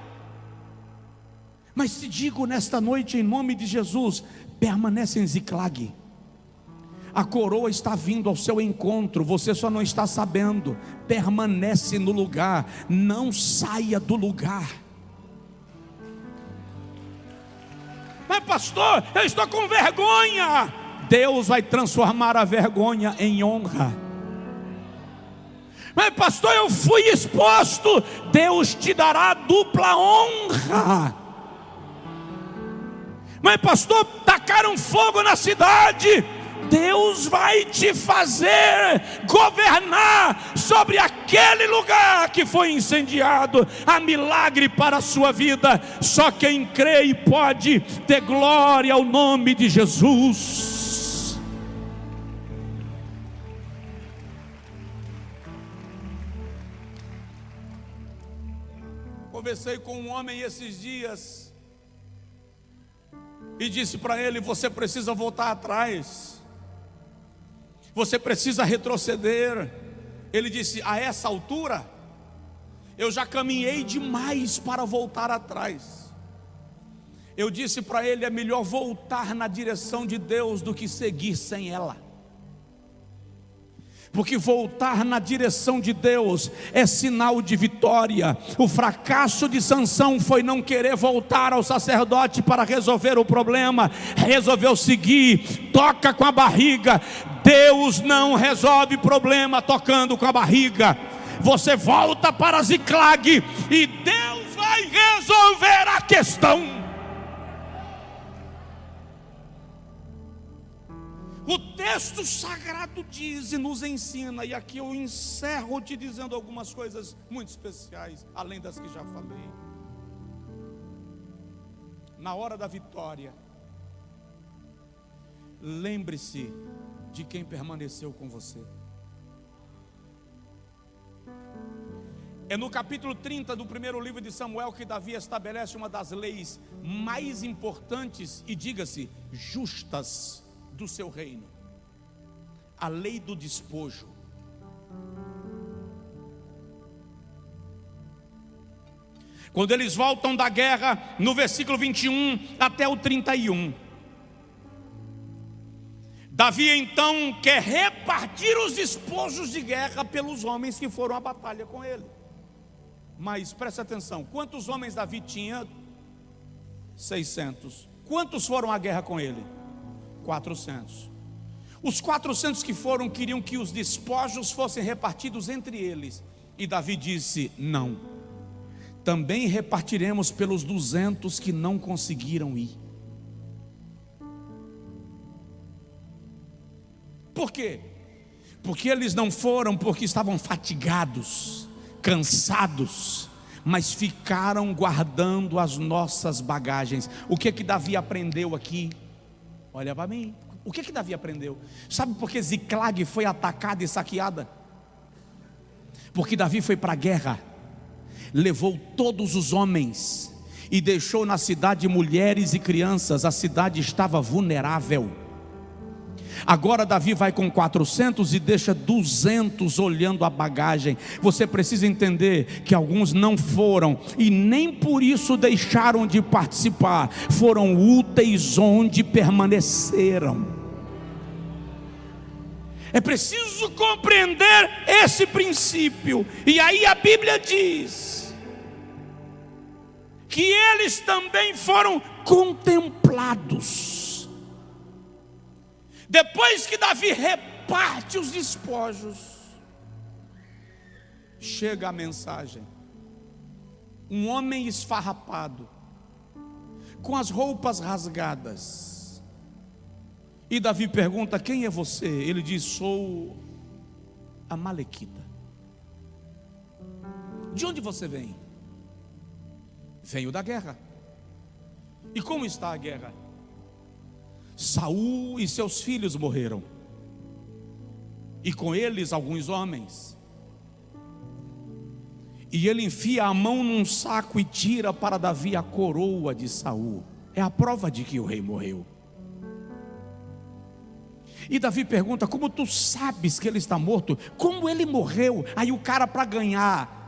Mas te digo nesta noite, em nome de Jesus, permanece em Ziclag. A coroa está vindo ao seu encontro, você só não está sabendo. Permanece no lugar, não saia do lugar. Mas pastor, eu estou com vergonha. Deus vai transformar a vergonha em honra. Mas pastor, eu fui exposto. Deus te dará dupla honra. Mas pastor, tacaram fogo na cidade. Deus vai te fazer governar sobre aquele lugar que foi incendiado. Há milagre para a sua vida. Só quem crê e pode ter glória ao nome de Jesus. Conversei com um homem esses dias e disse para ele: você precisa voltar atrás. Você precisa retroceder. Ele disse: a essa altura eu já caminhei demais para voltar atrás. Eu disse para ele: é melhor voltar na direção de Deus do que seguir sem ela. Porque voltar na direção de Deus é sinal de vitória. O fracasso de Sansão foi não querer voltar ao sacerdote para resolver o problema. Resolveu seguir, toca com a barriga. Deus não resolve problema tocando com a barriga. Você volta para Ziclag e Deus vai resolver a questão. O texto sagrado diz e nos ensina, e aqui eu encerro te dizendo algumas coisas muito especiais, além das que já falei. Na hora da vitória, lembre-se de quem permaneceu com você. É no capítulo 30 do primeiro livro de Samuel que Davi estabelece uma das leis mais importantes e, diga-se, justas do seu reino: a lei do despojo. Quando eles voltam da guerra, no versículo 21 até o 31, Davi então quer repartir os despojos de guerra pelos homens que foram à batalha com ele. Mas preste atenção, quantos homens Davi tinha? 600. Quantos foram à guerra com ele? 400. Os 400 que foram queriam que os despojos fossem repartidos entre eles. E Davi disse: não, também repartiremos pelos 200 que não conseguiram ir. Por quê? Porque eles não foram porque estavam fatigados, cansados, mas ficaram guardando as nossas bagagens. O que que Davi aprendeu aqui? Olha para mim. O que que Davi aprendeu? Sabe por que Ziclag foi atacada e saqueada? Porque Davi foi para a guerra, levou todos os homens e deixou na cidade mulheres e crianças. A cidade estava vulnerável. Agora Davi vai com 400 e deixa 200 olhando a bagagem. Você precisa entender que alguns não foram e nem por isso deixaram de participar. Foram úteis onde permaneceram. É preciso compreender esse princípio. E aí a Bíblia diz que eles também foram contemplados. Depois que Davi reparte os despojos, chega a mensagem. Um homem esfarrapado, com as roupas rasgadas. E Davi pergunta: quem é você? Ele diz: sou amalequita. De onde você vem? Venho da guerra. E como está a guerra? Saul e seus filhos morreram, e com eles alguns homens. E ele enfia a mão num saco e tira para Davi a coroa de Saul. É a prova de que o rei morreu. E Davi pergunta: como tu sabes que ele está morto? Como ele morreu? Aí o cara, para ganhar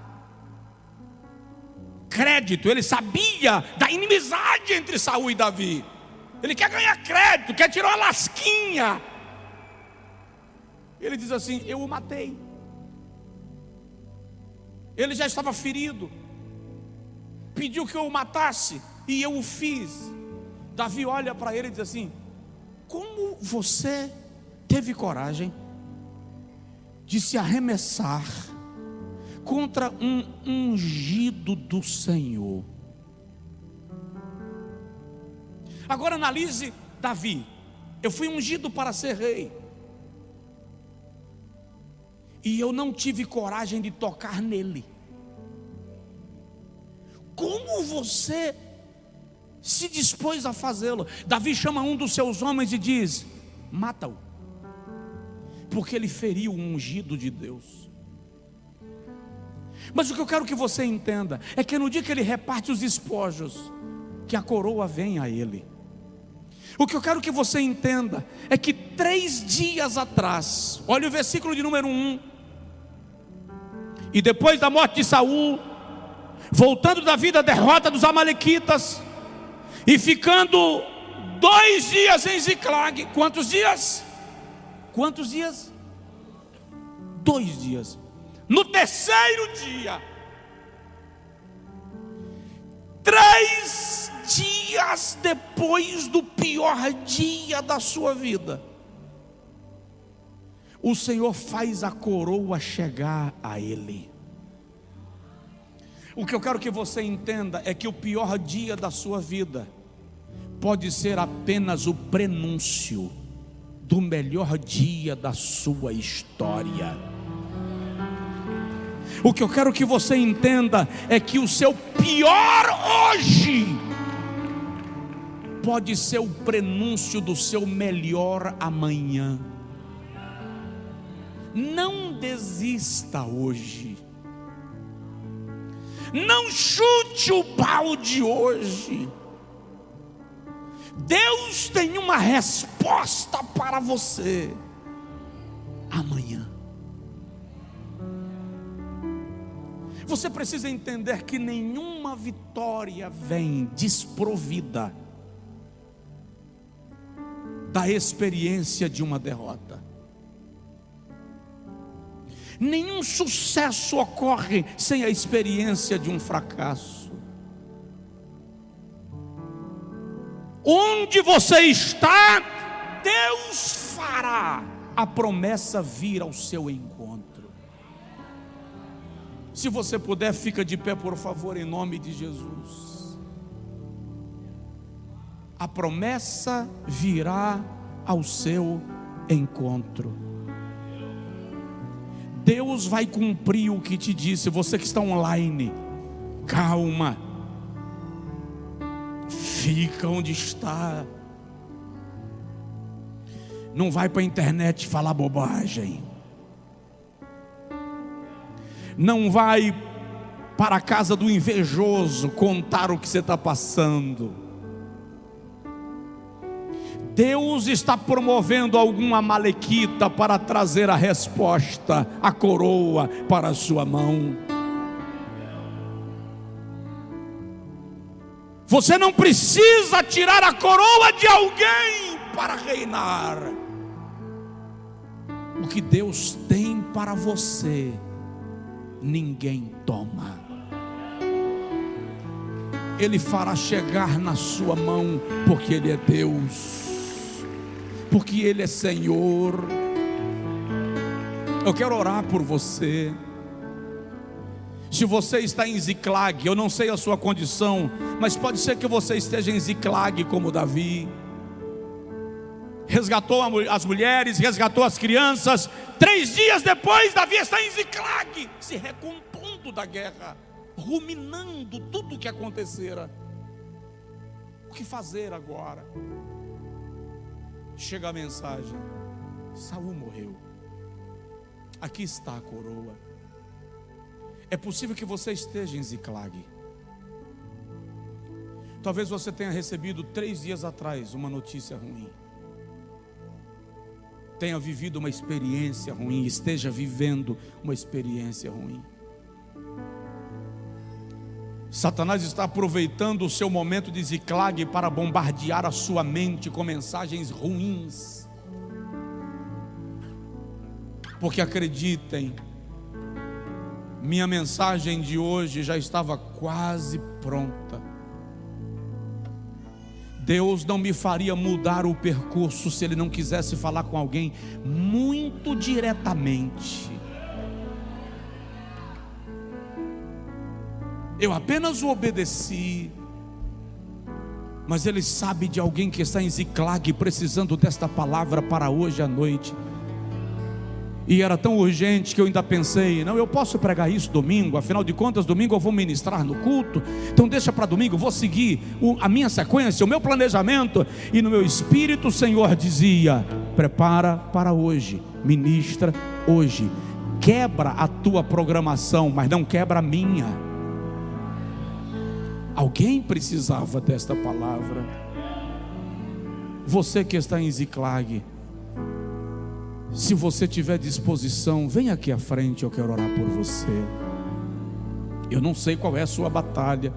crédito, ele sabia da inimizade entre Saul e Davi. Ele quer ganhar crédito, quer tirar uma lasquinha. Ele diz assim: eu o matei. Ele já estava ferido, pediu que eu o matasse e eu o fiz. Davi olha para ele e diz assim: como você teve coragem de se arremessar contra um ungido do Senhor? Agora analise Davi. Eu fui ungido para ser rei, e eu não tive coragem de tocar nele. Como você se dispôs a fazê-lo? Davi chama um dos seus homens e diz: mata-o, porque ele feriu o ungido de Deus. Mas o que eu quero que você entenda é que no dia que ele reparte os despojos, que a coroa vem a ele. O que eu quero que você entenda é que 3 dias atrás, olha o versículo de número 1. E depois da morte de Saul, voltando Davi da derrota dos amalequitas, e ficando 2 dias em Ziclag. Quantos dias? Quantos dias? 2 dias. No terceiro dia, 3 dias depois do pior dia da sua vida, o Senhor faz a coroa chegar a ele. O que eu quero que você entenda é que o pior dia da sua vida pode ser apenas o prenúncio do melhor dia da sua história. O que eu quero que você entenda é que o seu pior hoje pode ser o prenúncio do seu melhor amanhã. Não desista hoje. Não chute o balde hoje. Deus tem uma resposta para você amanhã. Você precisa entender que nenhuma vitória vem desprovida da experiência de uma derrota. Nenhum sucesso ocorre sem a experiência de um fracasso. Onde você está, Deus fará a promessa vir ao seu encontro. Se você puder, fica de pé, por favor, em nome de Jesus. A promessa virá ao seu encontro. Deus vai cumprir o que te disse. Você que está online, calma, fica onde está. Não vai para a internet falar bobagem. Não vai para a casa do invejoso contar o que você está passando. Deus está promovendo alguma amalequita para trazer a resposta, a coroa para a sua mão. Você não precisa tirar a coroa de alguém para reinar. O que Deus tem para você, ninguém toma. Ele fará chegar na sua mão, porque Ele é Deus, porque Ele é Senhor. Eu quero orar por você. Se você está em Ziclag, eu não sei a sua condição, mas pode ser que você esteja em Ziclag como Davi. Resgatou as mulheres, resgatou as crianças. 3 dias depois, Davi está em Ziclag, se recompondo da guerra, ruminando tudo o que acontecera. O que fazer agora? Chega a mensagem: Saul morreu, aqui está a coroa. É possível que você esteja em Ziclag. Talvez você tenha recebido 3 dias atrás uma notícia ruim, tenha vivido uma experiência ruim, esteja vivendo uma experiência ruim. Satanás está aproveitando o seu momento de Ziclag para bombardear a sua mente com mensagens ruins. Porque acreditem, minha mensagem de hoje já estava quase pronta. Deus não me faria mudar o percurso se Ele não quisesse falar com alguém muito diretamente. Eu apenas o obedeci, mas Ele sabe de alguém que está em Ziclag precisando desta palavra para hoje à noite. E era tão urgente que eu ainda pensei: não, eu posso pregar isso domingo, afinal de contas domingo eu vou ministrar no culto, então deixa para domingo, vou seguir a minha sequência, o meu planejamento. E no meu espírito o Senhor dizia: prepara para hoje, ministra hoje, quebra a tua programação, mas não quebra a minha. Alguém precisava desta palavra. Você que está em Ziclag, se você tiver disposição, vem aqui à frente, eu quero orar por você. Eu não sei qual é a sua batalha,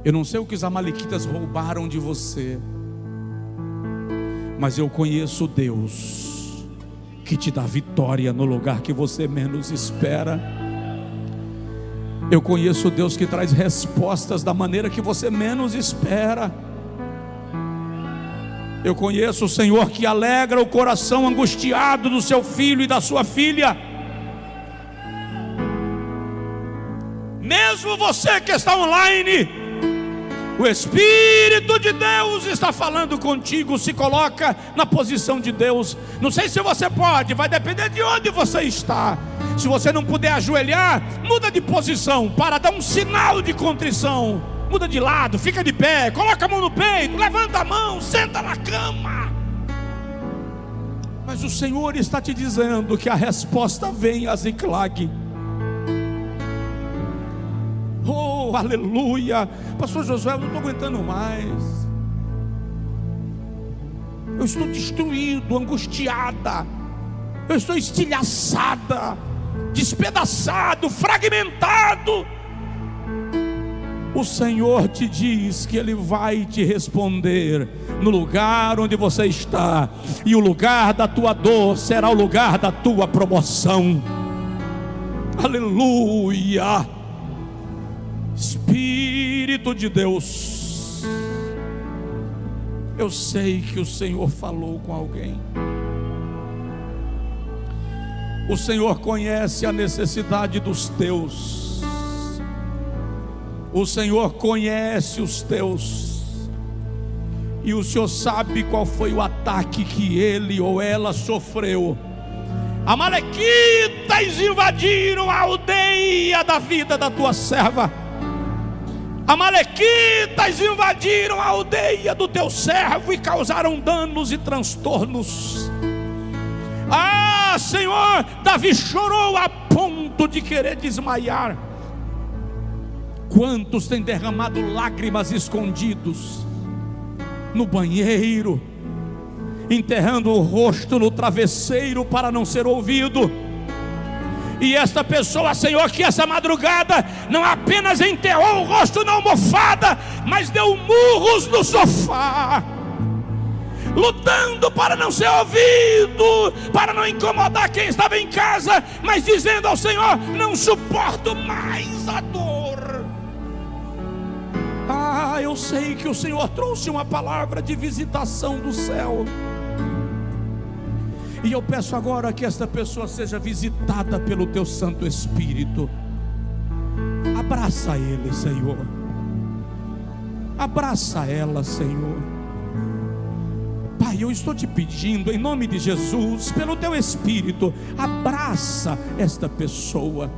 eu não sei o que os amalequitas roubaram de você, mas eu conheço Deus que te dá vitória no lugar que você menos espera. Eu conheço Deus que traz respostas da maneira que você menos espera. Eu conheço o Senhor que alegra o coração angustiado do seu filho e da sua filha. Mesmo você que está online, o Espírito de Deus está falando contigo. Se coloca na posição de Deus. Não sei se você pode, vai depender de onde você está. Se você não puder ajoelhar, muda de posição para dar um sinal de contrição. Muda de lado, fica de pé, coloca a mão no peito, levanta a mão, senta na cama. Mas o Senhor está te dizendo que a resposta vem a Ziclag. Oh, aleluia. Pastor Josué, eu não estou aguentando mais. Eu estou destruído, angustiada. Eu estou estilhaçada, despedaçado, fragmentado. O Senhor te diz que Ele vai te responder no lugar onde você está, e o lugar da tua dor será o lugar da tua promoção. Aleluia. Espírito de Deus, eu sei que o Senhor falou com alguém. O Senhor conhece a necessidade dos teus. O Senhor conhece os teus, e o Senhor sabe qual foi o ataque que ele ou ela sofreu. Amalequitas invadiram a aldeia da vida da tua serva. Amalequitas invadiram a aldeia do teu servo e causaram danos e transtornos. Ah, Senhor, Davi chorou a ponto de querer desmaiar. Quantos têm derramado lágrimas escondidos no banheiro, enterrando o rosto no travesseiro para não ser ouvido? E esta pessoa, Senhor, que essa madrugada não apenas enterrou o rosto na almofada, mas deu murros no sofá, lutando para não ser ouvido, para não incomodar quem estava em casa, mas dizendo ao Senhor: não suporto mais a dor. Ah, eu sei que o Senhor trouxe uma palavra de visitação do céu, e eu peço agora que esta pessoa seja visitada pelo Teu Santo Espírito. Abraça ele, Senhor. Abraça ela, Senhor. Pai, eu estou te pedindo, em nome de Jesus, pelo Teu Espírito, abraça esta pessoa.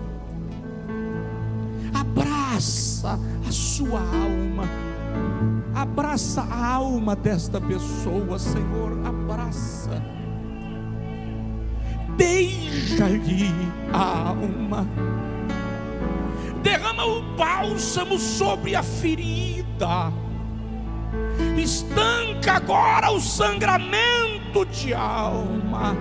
Abraça a sua alma. Abraça a alma desta pessoa, Senhor. Abraça. Beija-lhe a alma. Derrama o bálsamo sobre a ferida. Estanca agora o sangramento de alma.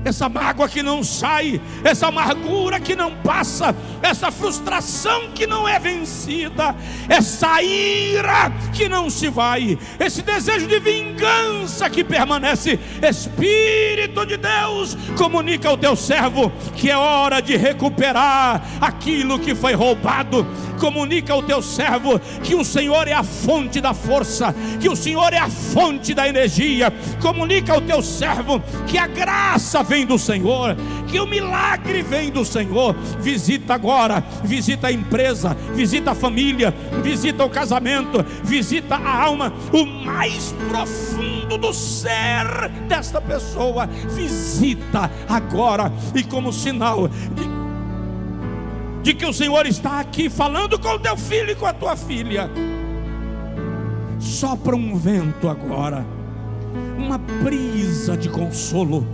Essa mágoa que não sai, essa amargura que não passa, essa frustração que não é vencida, essa ira que não se vai, esse desejo de vingança que permanece. Espírito de Deus, comunica ao teu servo que é hora de recuperar aquilo que foi roubado. Comunica ao teu servo que o Senhor é a fonte da força, que o Senhor é a fonte da energia. Comunica ao teu servo que a graça vem do Senhor, que o milagre vem do Senhor. Visita agora, visita a empresa, visita a família, visita o casamento, visita a alma, o mais profundo do ser desta pessoa. Visita agora, e como sinal de que o Senhor está aqui falando com o teu filho e com a tua filha, sopra um vento agora, uma brisa de consolo,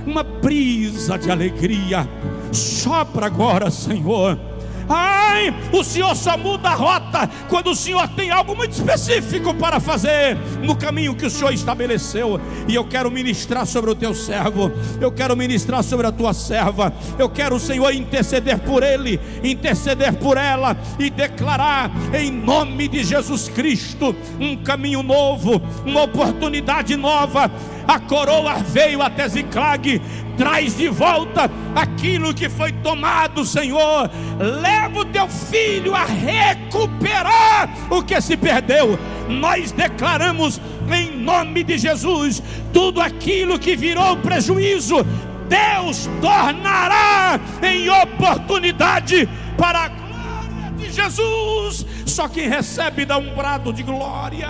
uma brisa de alegria. Sopra agora, Senhor. Ai, o Senhor só muda a rota quando o Senhor tem algo muito específico para fazer no caminho que o Senhor estabeleceu. E eu quero ministrar sobre o teu servo, eu quero ministrar sobre a tua serva. Eu quero, Senhor, interceder por ele, interceder por ela, e declarar em nome de Jesus Cristo um caminho novo, uma oportunidade nova. A coroa veio até Ziclag. Traz de volta aquilo que foi tomado, Senhor. Leva o teu filho a recuperar o que se perdeu. Nós declaramos em nome de Jesus, tudo aquilo que virou prejuízo, Deus tornará em oportunidade para a glória de Jesus. Só quem recebe dá um brado de glória.